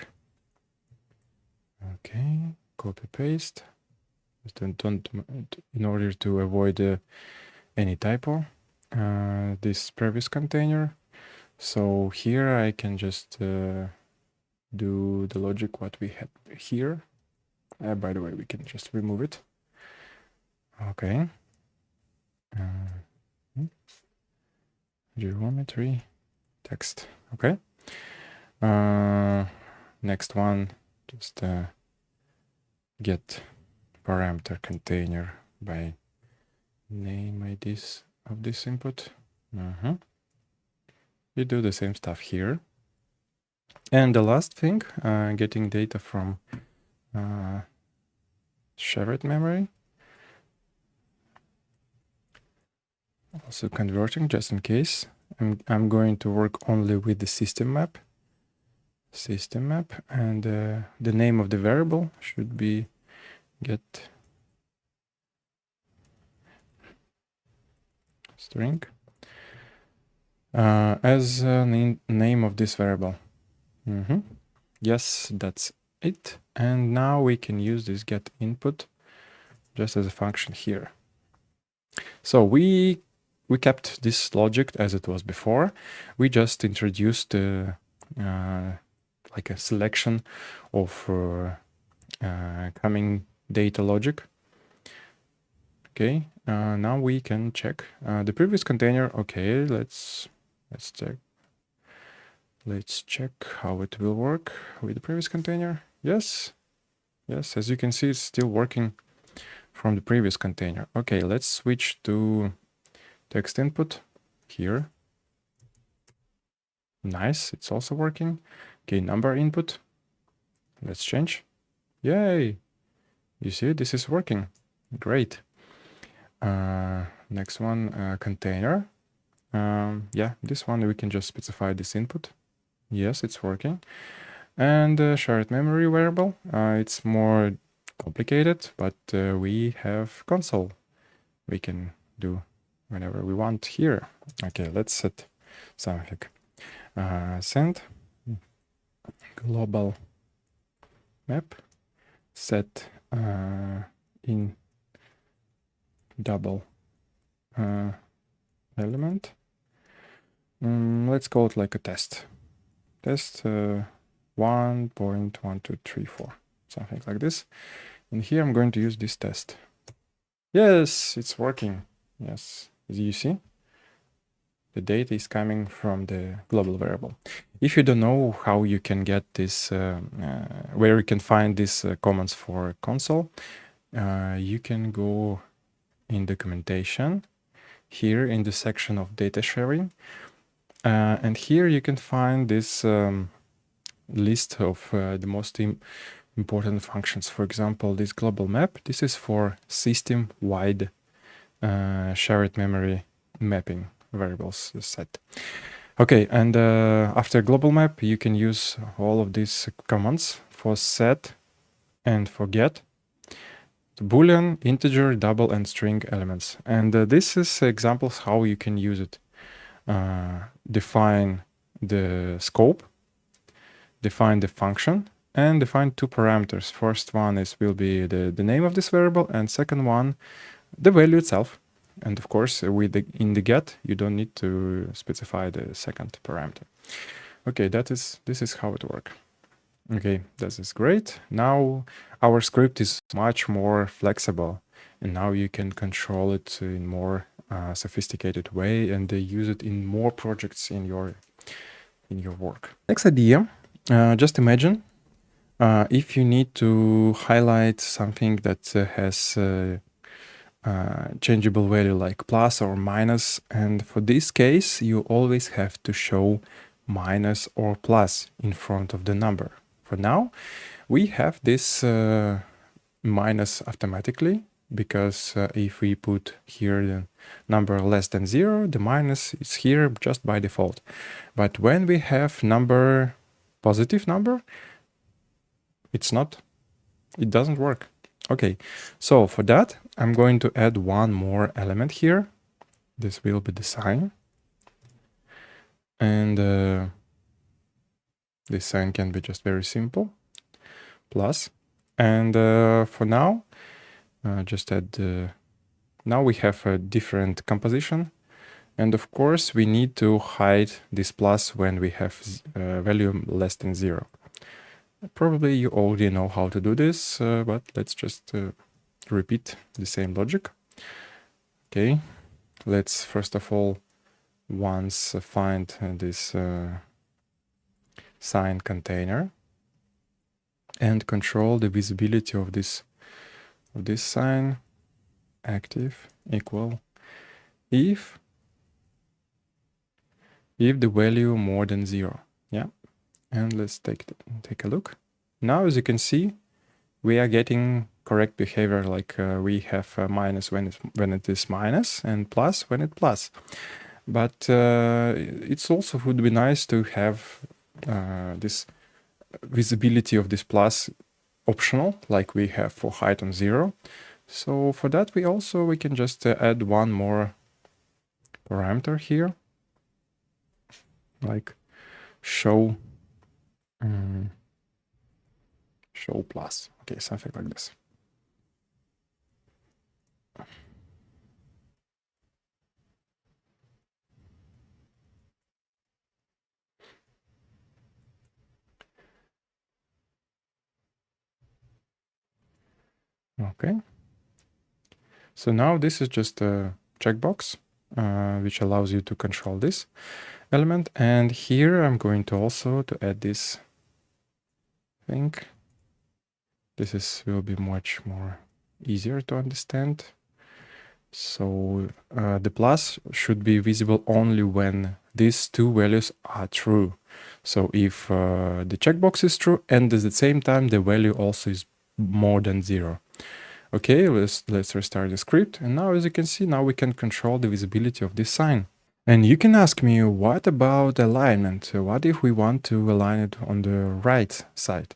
Okay, copy paste. Don't in order to avoid any typo. This previous container. So here I can just do the logic what we had here. By the way, we can just remove it. Okay. Geometry text. Okay. Next one, just get parameter container by name IDs of this input. You do the same stuff here. And the last thing, getting data from shared memory. Also converting just in case. I'm going to work only with the system map. And the name of the variable should be get string as name of this variable. Yes, that's it. And now we can use this get input just as a function here. So we kept this logic as it was before. We just introduced like a selection of coming data logic. Okay, Now we can check the previous container. Okay, let's check. Let's check how it will work with the previous container. Yes, yes, as you can see, it's still working from the previous container. Okay, let's switch to text input here. Nice, it's also working. Okay, number input. Let's change. Yay! You see, this is working. Great. Next one, container. Yeah, this one we can just specify this input. Yes, it's working. And shared memory variable. It's more complicated, but we have console. We can do whenever we want here. Okay, let's set something. Send global map set in double element. Let's call it like a test. Test 1.1234, something like this. And here I'm going to use this test. Yes, it's working. Yes, as you see, the data is coming from the global variable. If you don't know how you can get this, where you can find these commands for console, you can go in documentation here in the section of data sharing. And here you can find this list of the most important functions. For example, this global map, this is for system-wide shared memory mapping variables set. Okay, and after global map, you can use all of these commands for set and for get, Boolean, integer, double, and string elements. And this is examples how you can use it. Define the scope, define the function, and define two parameters. First one will be the name of this variable, and second one, the value itself. And of course, in the get, you don't need to specify the second parameter. Okay, this is how it works. Okay, this is great. Now our script is much more flexible, and now you can control it in more sophisticated way and use it in more projects in your work. Next idea, just imagine if you need to highlight something that has changeable value like plus or minus, and for this case you always have to show minus or plus in front of the number. For now we have this minus automatically, because if we put here the number less than 0, the minus is here just by default. But when we have positive number, it doesn't work. Okay, so for that, I'm going to add one more element here. This will be the sign. And this sign can be just very simple, plus. And for now, just add, now we have a different composition. And of course, we need to hide this plus when we have value less than 0. Probably you already know how to do this, but let's just repeat the same logic. Okay, let's first of all once find this sign container and control the visibility of this sign active equal if the value more than 0. Yeah, and let's take a look. Now, as you can see, we are getting correct behavior, like we have minus when it is minus and plus when it plus. But it's also would be nice to have this visibility of this plus optional, like we have for height on 0. So for that, we can just add one more parameter here, like show plus. Okay, something like this. Okay. So now this is just a checkbox, which allows you to control this element. And here I'm going to also to add this thing. Will be much more easier to understand. So the plus should be visible only when these two values are true. So if the checkbox is true and at the same time the value also is more than 0. Okay, let's restart the script. And now, as you can see, now we can control the visibility of this sign. And you can ask me, what about alignment? What if we want to align it on the right side?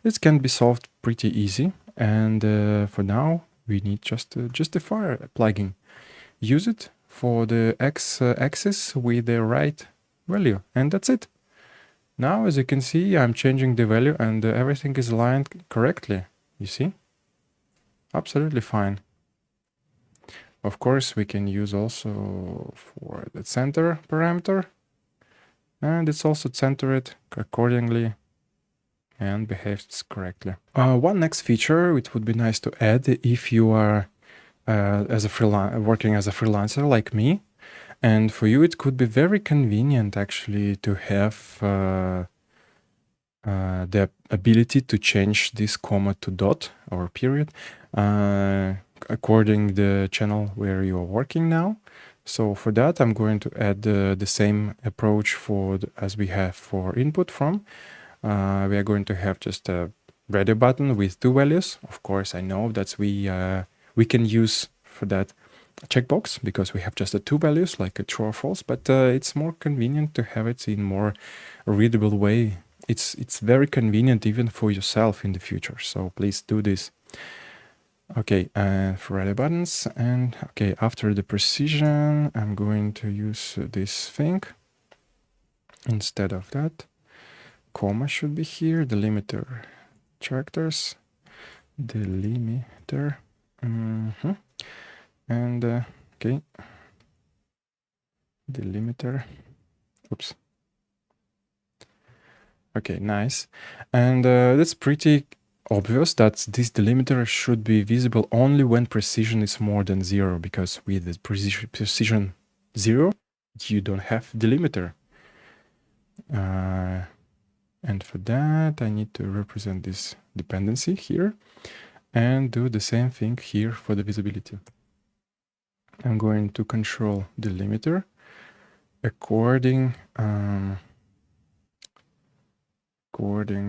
This can be solved pretty easy. And for now, we need just a justifier plugin. Use it for the x-axis with the right value. And that's it. Now, as you can see, I'm changing the value and everything is aligned correctly. You see? Absolutely fine. Of course, we can use also for the center parameter. And it's also centered accordingly and behaves correctly. One next feature which would be nice to add if you are working as a freelancer like me, and for you it could be very convenient actually to have the ability to change this comma to dot or period according the channel where you are working now. So for that, I'm going to add the same approach as we have for input from. We are going to have just a ready button with two values. Of course, I know that we can use for that checkbox because we have just the two values like a true or false, but it's more convenient to have it in more readable way. It's very convenient even for yourself in the future. So please do this. Okay, for ready buttons, and okay, after the precision, I'm going to use this thing. Instead of that, comma should be here, delimiter characters, delimiter, and okay, delimiter, oops. Okay, nice. And that's pretty obvious that this delimiter should be visible only when precision is more than 0, because with the precision 0, you don't have delimiter. And for that, I need to represent this dependency here and do the same thing here for the visibility. I'm going to control delimiter according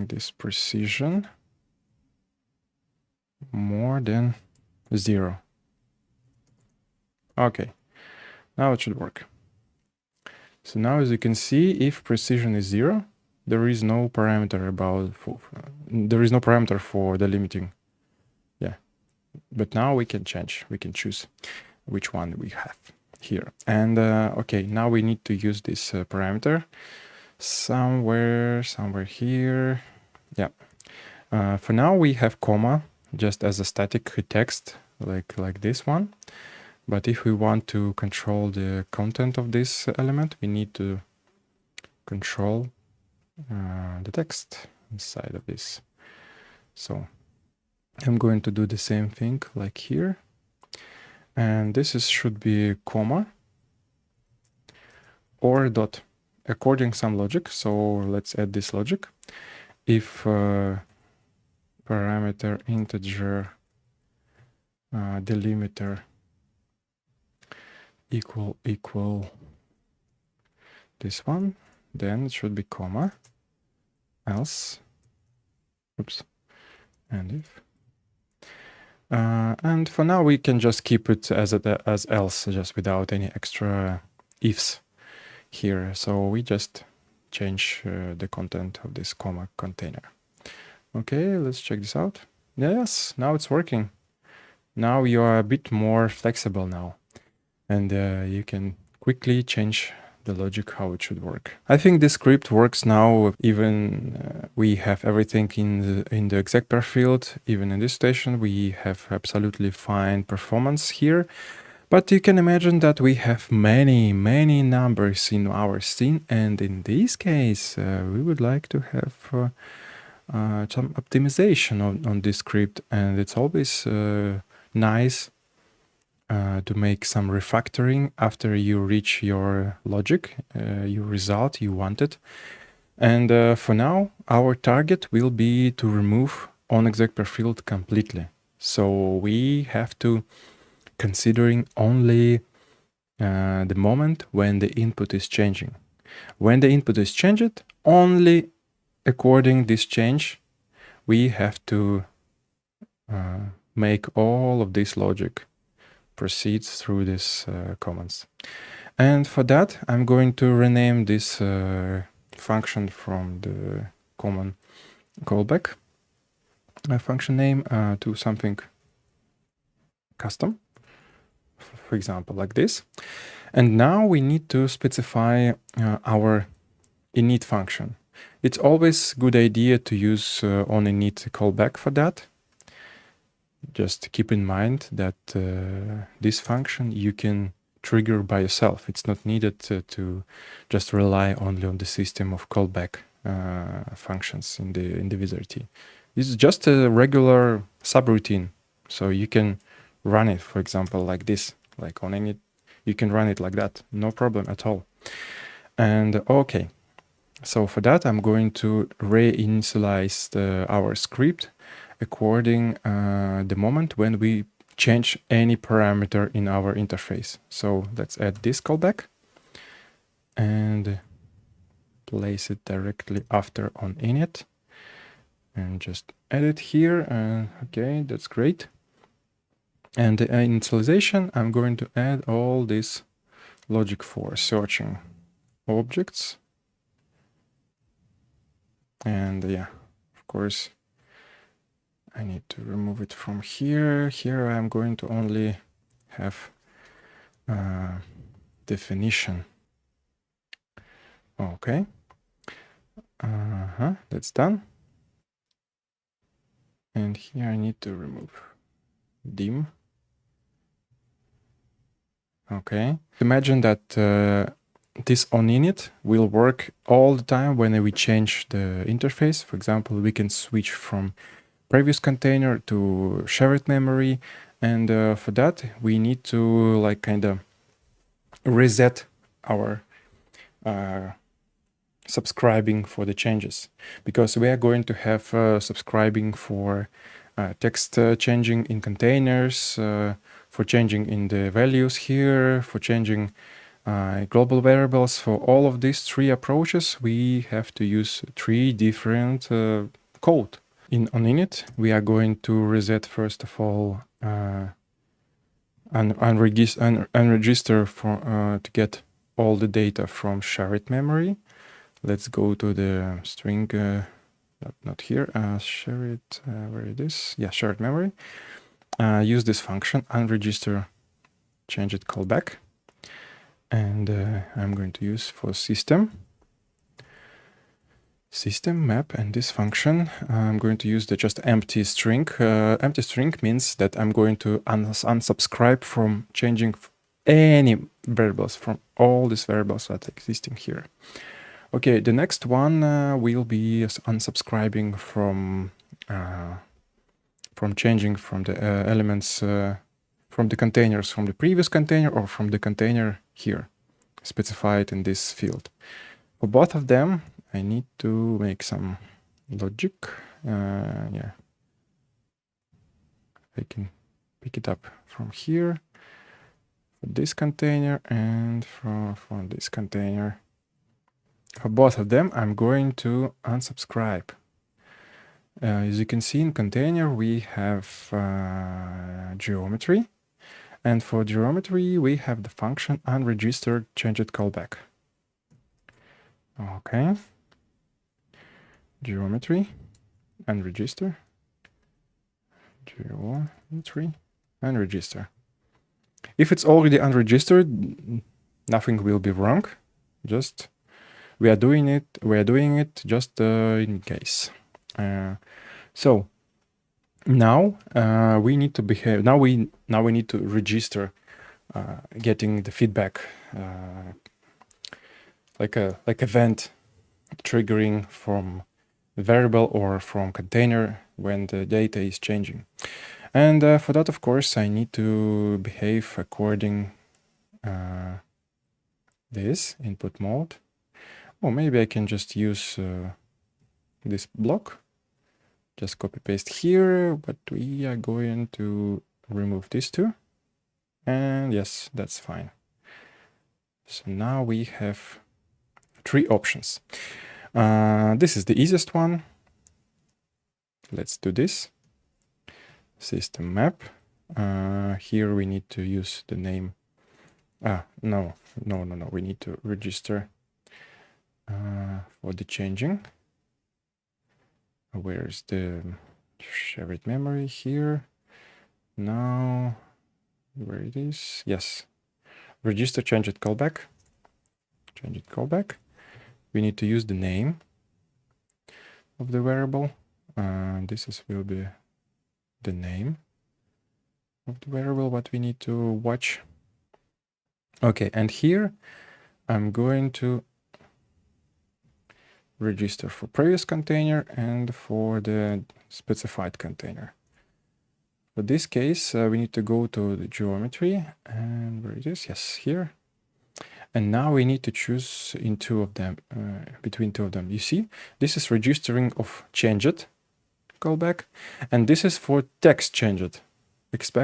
this precision more than 0. Okay, now it should work. So now, as you can see, if precision is 0, there is no parameter for the limiting. Yeah, but now we can change. We can choose which one we have here. And okay, now we need to use this parameter somewhere here. Yeah. For now, we have comma just as a static text, like this one. But if we want to control the content of this element, we need to control the text inside of this. So I'm going to do the same thing like here. And this should be comma or dot according some logic. So let's add this logic. If parameter integer delimiter equal this one, then it should be comma, else, oops, and if. And for now, we can just keep it as else, just without any extra ifs here. So we just change the content of this comma container. Okay, let's check this out. Yes, now it's working. Now you are a bit more flexible now, and you can quickly change the logic how it should work. I think this script works now. Even we have everything in the exec pair field. Even in this station, we have absolutely fine performance here. But you can imagine that we have many numbers in our scene, and in this case, we would like to have some optimization on this script, and it's always nice to make some refactoring after you reach your logic, your result you wanted. And for now, our target will be to remove onExec field completely. So we have to considering only the moment when the input is changing. When the input is changed, only according this change, we have to make all of this logic proceeds through these commands. And for that, I'm going to rename this function from the common callback function name to something custom, for example, like this. And now we need to specify our init function. It's always a good idea to use onInit callback for that. Just keep in mind that this function you can trigger by yourself. It's not needed to just rely only on the system of callback functions in the Vizrt. This is just a regular subroutine, so you can run it, for example, like this, like on init. You can run it like that, no problem at all. And okay, so for that I'm going to reinitialize our script according the moment when we change any parameter in our interface. So let's add this callback and place it directly after on init and just add it here. Okay, that's great. And the initialization, I'm going to add all this logic for searching objects. And yeah, of course, I need to remove it from here. Here I'm going to only have definition. Okay. That's done. And here I need to remove dim. Okay. Imagine that this onInit will work all the time when we change the interface. For example, we can switch from previous container to shared memory, and for that we need to like kind of reset our subscribing for the changes, because we are going to have subscribing for text changing in containers, for changing in the values here, for changing global variables. For all of these three approaches, we have to use three different code. In onInit, we are going to reset first of all unregister for to get all the data from shared memory. Let's go to the string, not here, shared, where it is? Yeah, shared memory. Use this function, unregister, change it callback. And I'm going to use for system map, and this function, I'm going to use the just empty string. Empty string means that I'm going to unsubscribe from changing any variables from all these variables that are existing here. Okay, the next one will be unsubscribing from changing from the elements from the containers from the previous container or from the container here, specified in this field. For both of them, I need to make some logic. Yeah, I can pick it up from here, for this container, and from this container. For both of them, I'm going to unsubscribe. As you can see in container, we have geometry. And for geometry, we have the function unregistered changed callback. Okay. Geometry, unregister, geometry, unregister. If it's already unregistered, nothing will be wrong. Just we are doing it just in case. So now we need to behave. Now we need to register getting the feedback like event triggering from variable or from container when the data is changing. And for that, of course, I need to behave according this input mode. Or maybe I can just use this block. Just copy paste here, but we are going to remove these two. And yes, that's fine. So now we have 3 options. This is the easiest one. Let's do this. System map. Here we need to use the name. No. We need to register for the changing. Where's the shared memory here? Now, where it is? Yes. Register changed callback. Changed callback. We need to use the name of the variable. Will be the name of the variable, what we need to watch. Okay, and here I'm going to register for previous container and for the specified container. For this case, we need to go to the geometry, and where it is? Yes, here. And now we need to choose in two of them, between two of them. You see, this is registering of changed callback, and this is for text changed.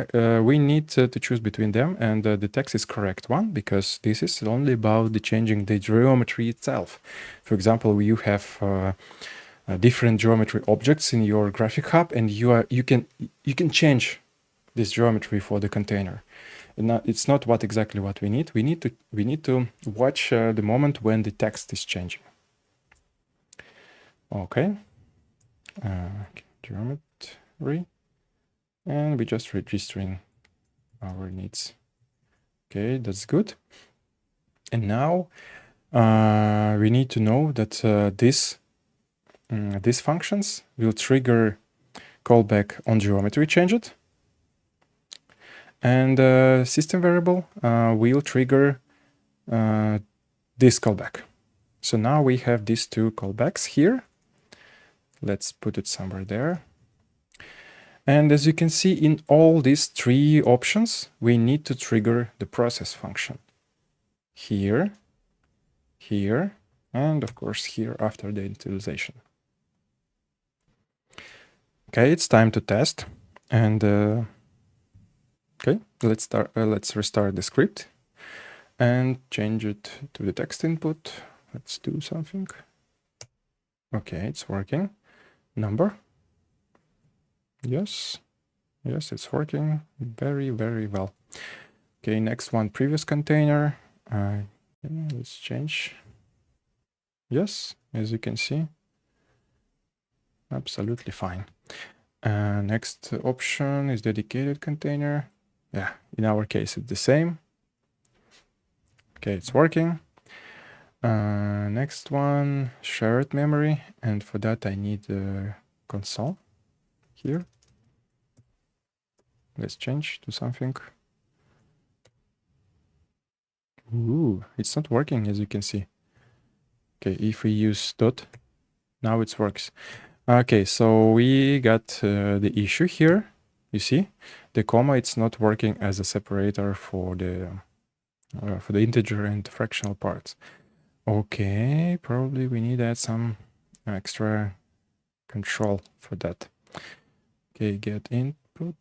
We need to choose between them, and the text is correct one, because this is only about the changing the geometry itself. For example, you have different geometry objects in your graphic hub, and you can change this geometry for the container. And it's not exactly what we need. We need to watch the moment when the text is changing. Okay, geometry, and we're just registering our needs. Okay, that's good. And now we need to know that these functions will trigger callback on geometry changed, and system variable will trigger this callback. So now we have these two callbacks here. Let's put it somewhere there. And as you can see, in all these 3 options, we need to trigger the process function. Here, here, and of course here after the initialization. Okay, it's time to test. And okay, let's restart the script and change it to the text input. Let's do something. Okay, it's working. Number. Yes, it's working very, very well. Okay, next one, previous container. Let's change. Yes, as you can see, absolutely fine. Next option is dedicated container. Yeah, in our case, it's the same. Okay, it's working. Next one, shared memory. And for that, I need the console here. Let's change to something. Ooh, it's not working, as you can see. Okay, if we use dot, now it works. Okay, so we got the issue here. You see, the comma, it's not working as a separator for the integer and fractional parts. Okay, probably we need to add some extra control for that. Okay, get input.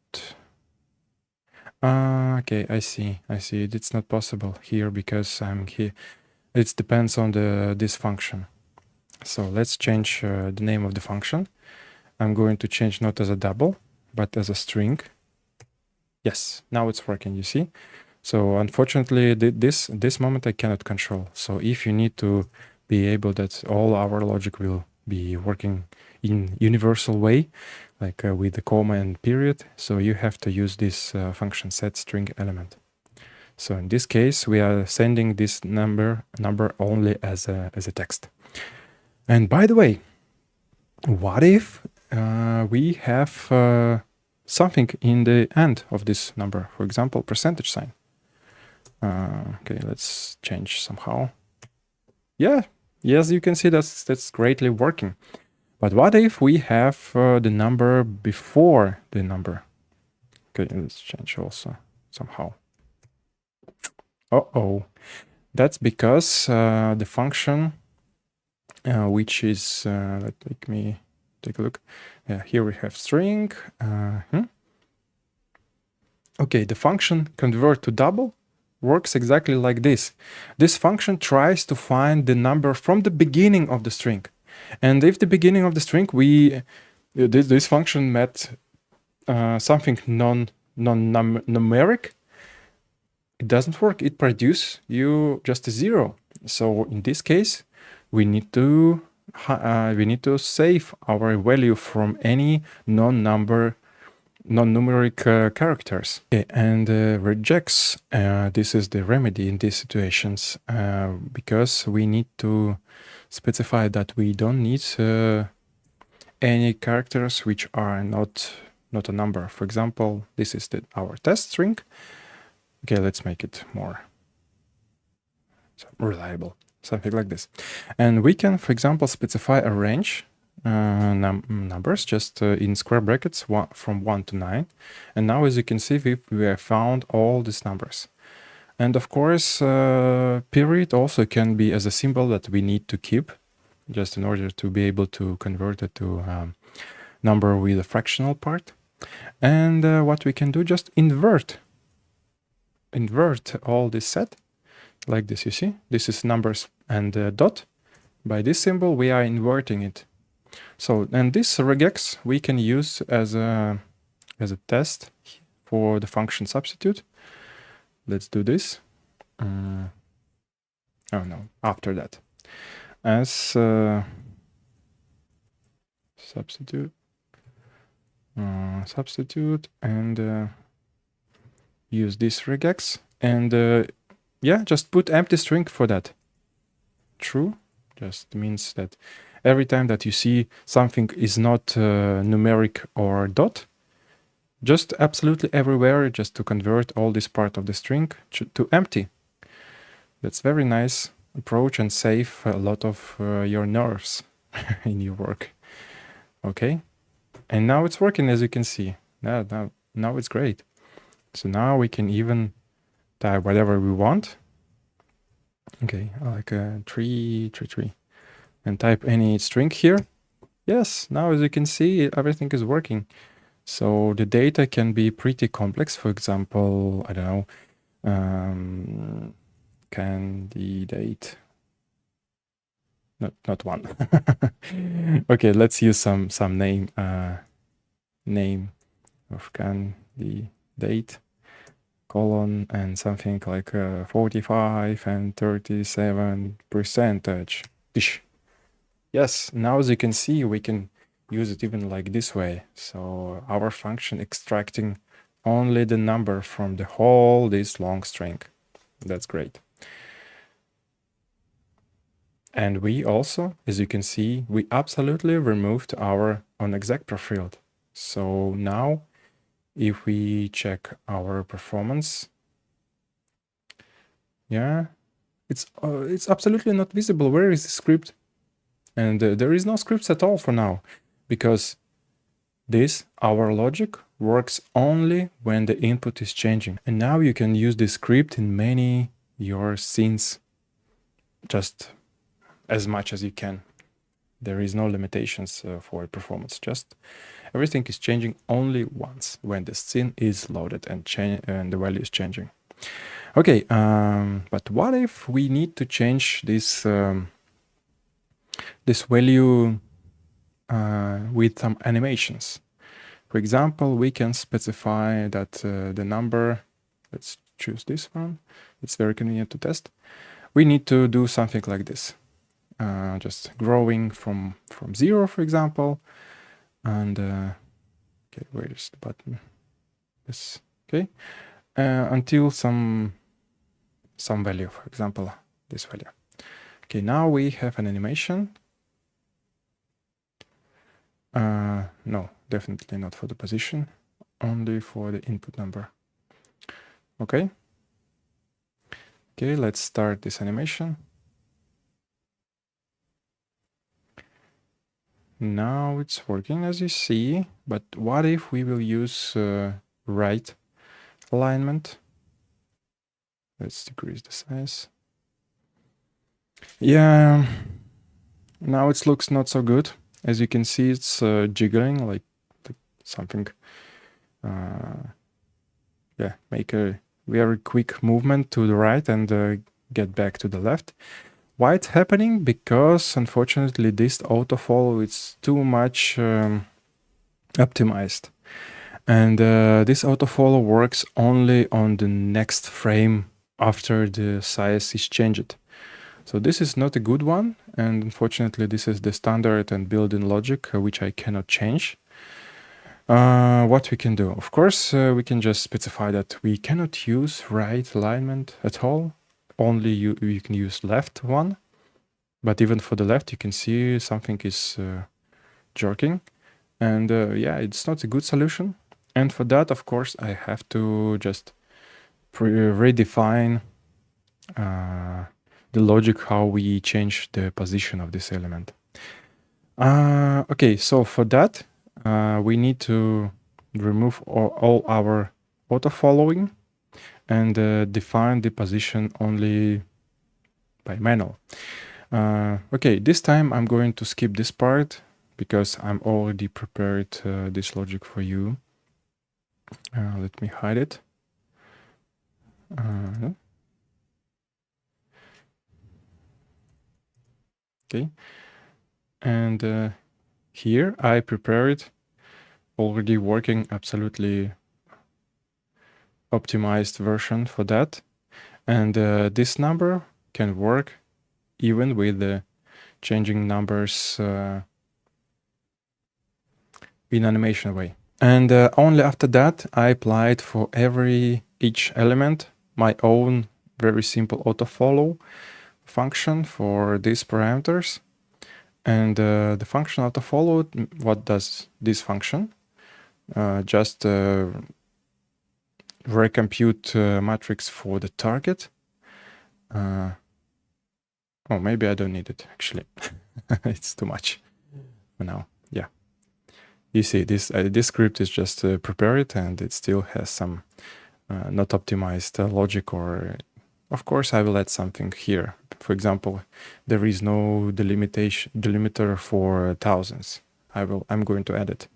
Okay, I see. It's not possible here because I'm here. It depends on this function. So let's change the name of the function. I'm going to change not as a double, but as a string. Yes, now it's working, you see? So unfortunately, this moment I cannot control. So if you need to be able that all our logic will be working in universal way, like with the comma and period, so you have to use this function set string element. So in this case, we are sending this number only as a text. And by the way, what if we have something in the end of this number, for example, percentage sign? Okay, let's change somehow. Yeah, yes, you can see that's greatly working. But what if we have the number before the number? Okay, let's change also somehow. Uh-oh. That's because the function, which is, let me take a look. Here we have string. Okay, the function convert to double works exactly like this. This function tries to find the number from the beginning of the string. And if the beginning of the string, this function met something non-numeric, it doesn't work. It produces you just a zero. So in this case, we need to save our value from any non-numeric characters. Okay, and regex. This is the remedy in these situations because we need to specify that we don't need any characters which are not a number. For example, this is our test string. Okay, let's make it more reliable, something like this. And we can, for example, specify a range numbers just in square brackets from 1 to 9. And now, as you can see, we have found all these numbers. And of course, period also can be as a symbol that we need to keep just in order to be able to convert it to number with a fractional part. And what we can do, just invert all this set like this. You see, this is numbers and dot. By this symbol, we are inverting it. So, and this regex we can use as a test for the function substitute. Let's do this. Oh no, after that, as substitute and use this regex and yeah, just put empty string for that. True just means that every time that you see something is not numeric or dot, just absolutely everywhere, just to convert all this part of the string to empty. That's very nice approach and save a lot of your nerves in your work. Okay, and now it's working, as you can see. Now it's great. So now we can even type whatever we want. Okay, like a tree, and type any string here. Yes, now as you can see, everything is working. So the data can be pretty complex. For example, I don't know, candidate. Not one. Okay, let's use some name of candidate colon and something like 45 and 37%. Yes, now as you can see, we can use it even like this way. So our function extracting only the number from the whole this long string. That's great. And we also, as you can see, we absolutely removed our onExec field. So now if we check our performance, yeah, it's absolutely not visible. Where is the script? And there is no scripts at all for now, because our logic works only when the input is changing. And now you can use this script in many your scenes, just as much as you can. There is no limitations for performance. Just everything is changing only once when the scene is loaded and the value is changing. Okay, but what if we need to change this this value with some animations? For example, we can specify that the number, let's choose this one, it's very convenient to test. We need to do something like this, just growing from 0, for example, and okay, where is the button? Yes, okay, until some value, for example, this value. Okay, now we have an animation. No, definitely not for the position, only for the input number. Okay. Okay, let's start this animation. Now it's working, as you see, but what if we will use right alignment. Let's decrease the size. Yeah, now it looks not so good. As you can see, it's jiggling like something. Yeah, make a very quick movement to the right and get back to the left. Why it's happening? Because unfortunately this autofollow is too much optimized. And this autofollow works only on the next frame after the size is changed. So this is not a good one, and unfortunately this is the standard and built-in logic which I cannot change. What we can do? Of course, we can just specify that we cannot use right alignment at all. Only you can use left one. But even for the left, you can see something is jerking. And yeah, it's not a good solution. And for that, of course, I have to just redefine the logic how we change the position of this element. Okay, so for that, we need to remove all our auto following and define the position only by manual. Okay, this time I'm going to skip this part because I'm already prepared this logic for you. Let me hide it. Okay, and here I prepared already working absolutely optimized version for that, and this number can work even with the changing numbers in animation way. And only after that I applied for each element my own very simple autofollow function for these parameters. And the function autofollow, what does this function? Just recompute matrix for the target. Oh, maybe I don't need it actually. It's too much for now. Yeah, you see this script is just prepared and it still has some not optimized logic, or of course I will add something here. For example, there is no delimiter for thousands. I'm going to add it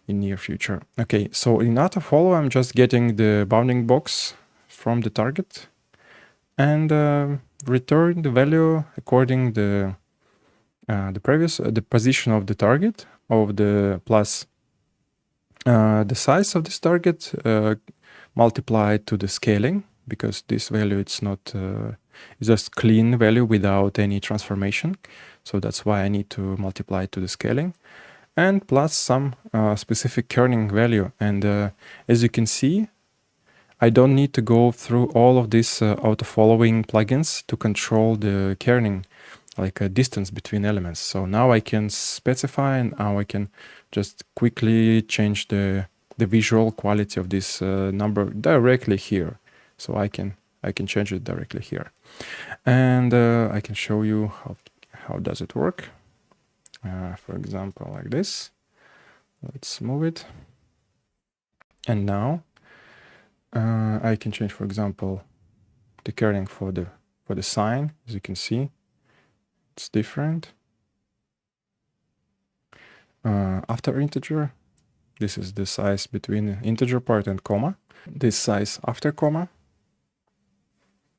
in near future. Okay, so in autofollow I'm just getting the bounding box from the target and return the value according the position of the target of the plus the size of this target multiplied to the scaling, because this value it's not it's just clean value without any transformation. So that's why I need to multiply it to the scaling, and plus some specific kerning value. And as you can see, I don't need to go through all of these auto-following plugins to control the kerning, like a distance between elements. So now I can specify, and now I can just quickly change the visual quality of this number directly here. So I can change it directly here, and I can show you how does it work. For example, like this. Let's move it, and now I can change, for example, the kerning for the sign. As you can see, it's different. After integer, this is the size between integer part and comma. This size after comma.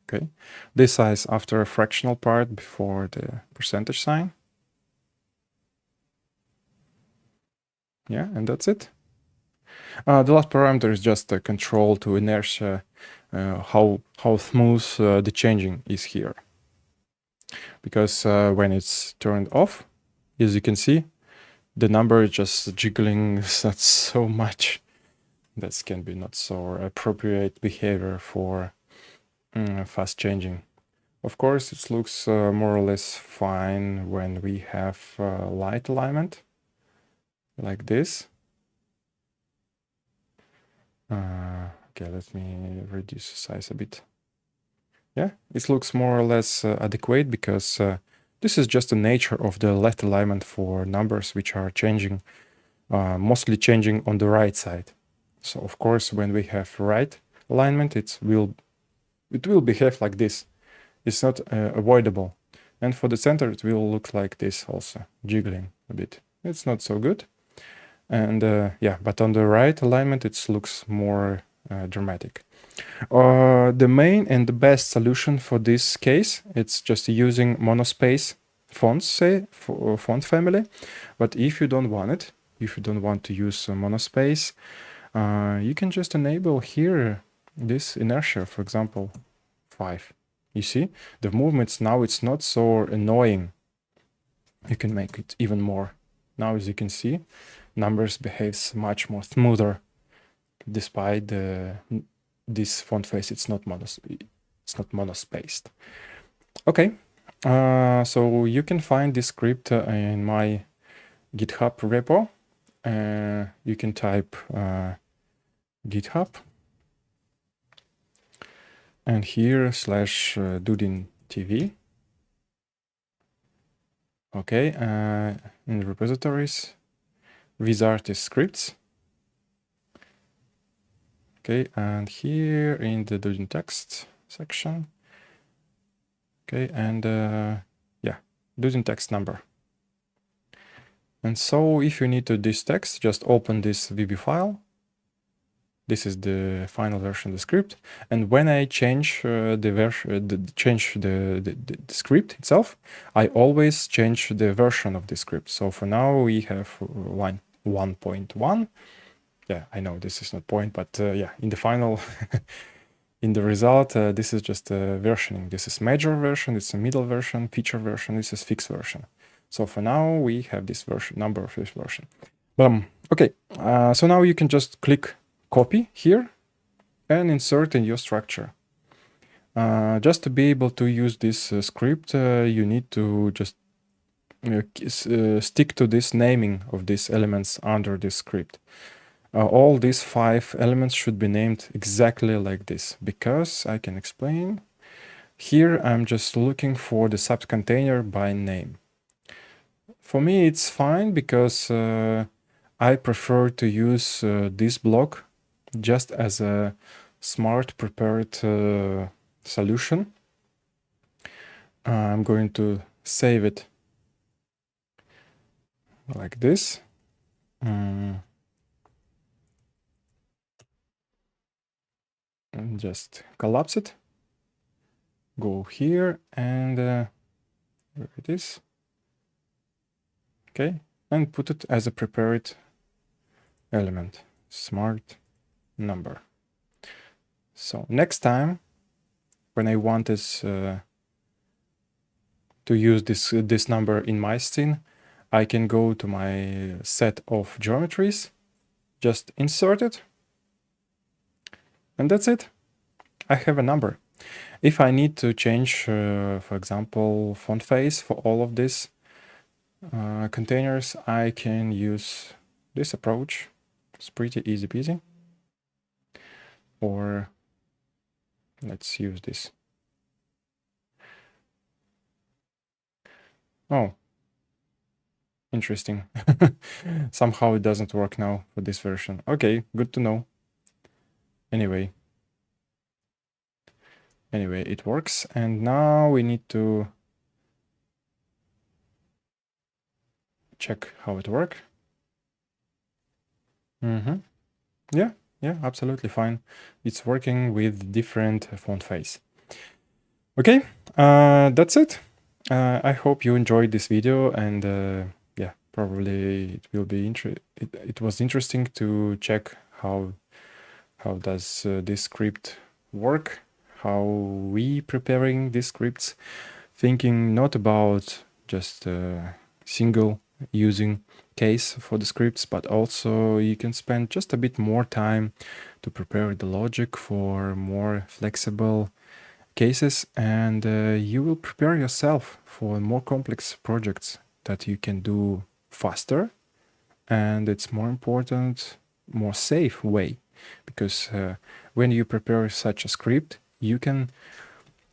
Okay, this size after a fractional part before the percentage sign. Yeah, and that's it. The last parameter is just a control to inertia, how smooth the changing is here. Because when it's turned off, as you can see, the number is just jiggling not so much. That can be not so appropriate behavior for fast changing. Of course, it looks more or less fine when we have light alignment, like this. Okay, let me reduce the size a bit. Yeah, it looks more or less adequate, because this is just the nature of the left alignment for numbers which are changing, mostly changing on the right side. So of course, when we have right alignment, it will behave like this. It's not avoidable. And for the center, it will look like this also, jiggling a bit. It's not so good. And yeah, but on the right alignment, it looks more dramatic. The main and the best solution for this case, it's just using monospace fonts, say, for font family. But if you don't want it, if you don't want to use monospace, you can just enable here this inertia, for example, 5. You see, the movements now, it's not so annoying. You can make it even more. Now, as you can see, numbers behaves much more smoother, despite this font face. It's not monospaced. Okay, so you can find this script in my GitHub repo. You can type GitHub and here /Dudin TV. Okay, in the repositories, Vizrt is scripts. Okay, and here in the Dudin text section. Okay, and yeah, Dudin text number. And so if you need to this text, just open this VB file. This is the final version of the script. And when I change the script itself, I always change the version of the script. So for now we have 1.1. Yeah, I know this is not point, but yeah, in the final, in the result, this is just a versioning. This is major version, it's a middle version, feature version, this is fixed version. So for now we have this version, number of this version. Okay, so now you can just click copy here and insert in your structure. Just to be able to use this script, you need to just stick to this naming of these elements under this script. All these 5 elements should be named exactly like this, because I can explain. Here I'm just looking for the subcontainer by name. For me it's fine because I prefer to use this block just as a smart prepared solution. I'm going to save it like this. And just collapse it. Go here and where it is. Okay, and put it as a prepared element, smart number. So next time when I want this to use this number in my scene, I can go to my set of geometries, just insert it, and that's it. I have a number. If I need to change, for example, font face for all of these containers, I can use this approach. It's pretty easy peasy. Or let's use this. Oh, interesting. Somehow it doesn't work now for this version. Okay, good to know. Anyway, it works. And now we need to check how it works. Yeah, absolutely fine. It's working with different font face. Okay, that's it. I hope you enjoyed this video, and yeah, probably it will be it was interesting to check how does this script work, how we preparing these scripts, thinking not about just single using case for the scripts, but also you can spend just a bit more time to prepare the logic for more flexible cases, and you will prepare yourself for more complex projects that you can do faster, and it's more important, more safe way, because when you prepare such a script, you can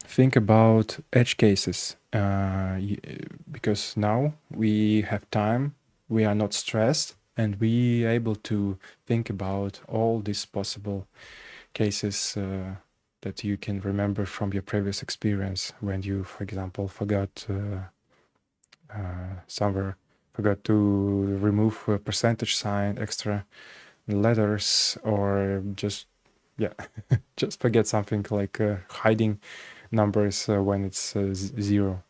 think about edge cases, because now we have time, we are not stressed, and be able to think about all these possible cases that you can remember from your previous experience when you, for example, forgot to remove a percentage sign, extra letters, or just just forget something like hiding numbers when it's 0.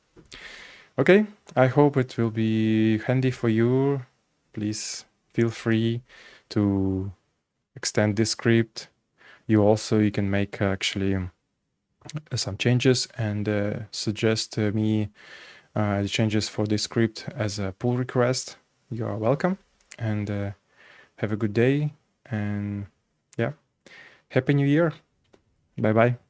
Okay, I hope it will be handy for you. Please feel free to extend this script. You can make actually some changes and suggest me the changes for this script as a pull request. You are welcome, and have a good day, and yeah, Happy New Year. Bye bye.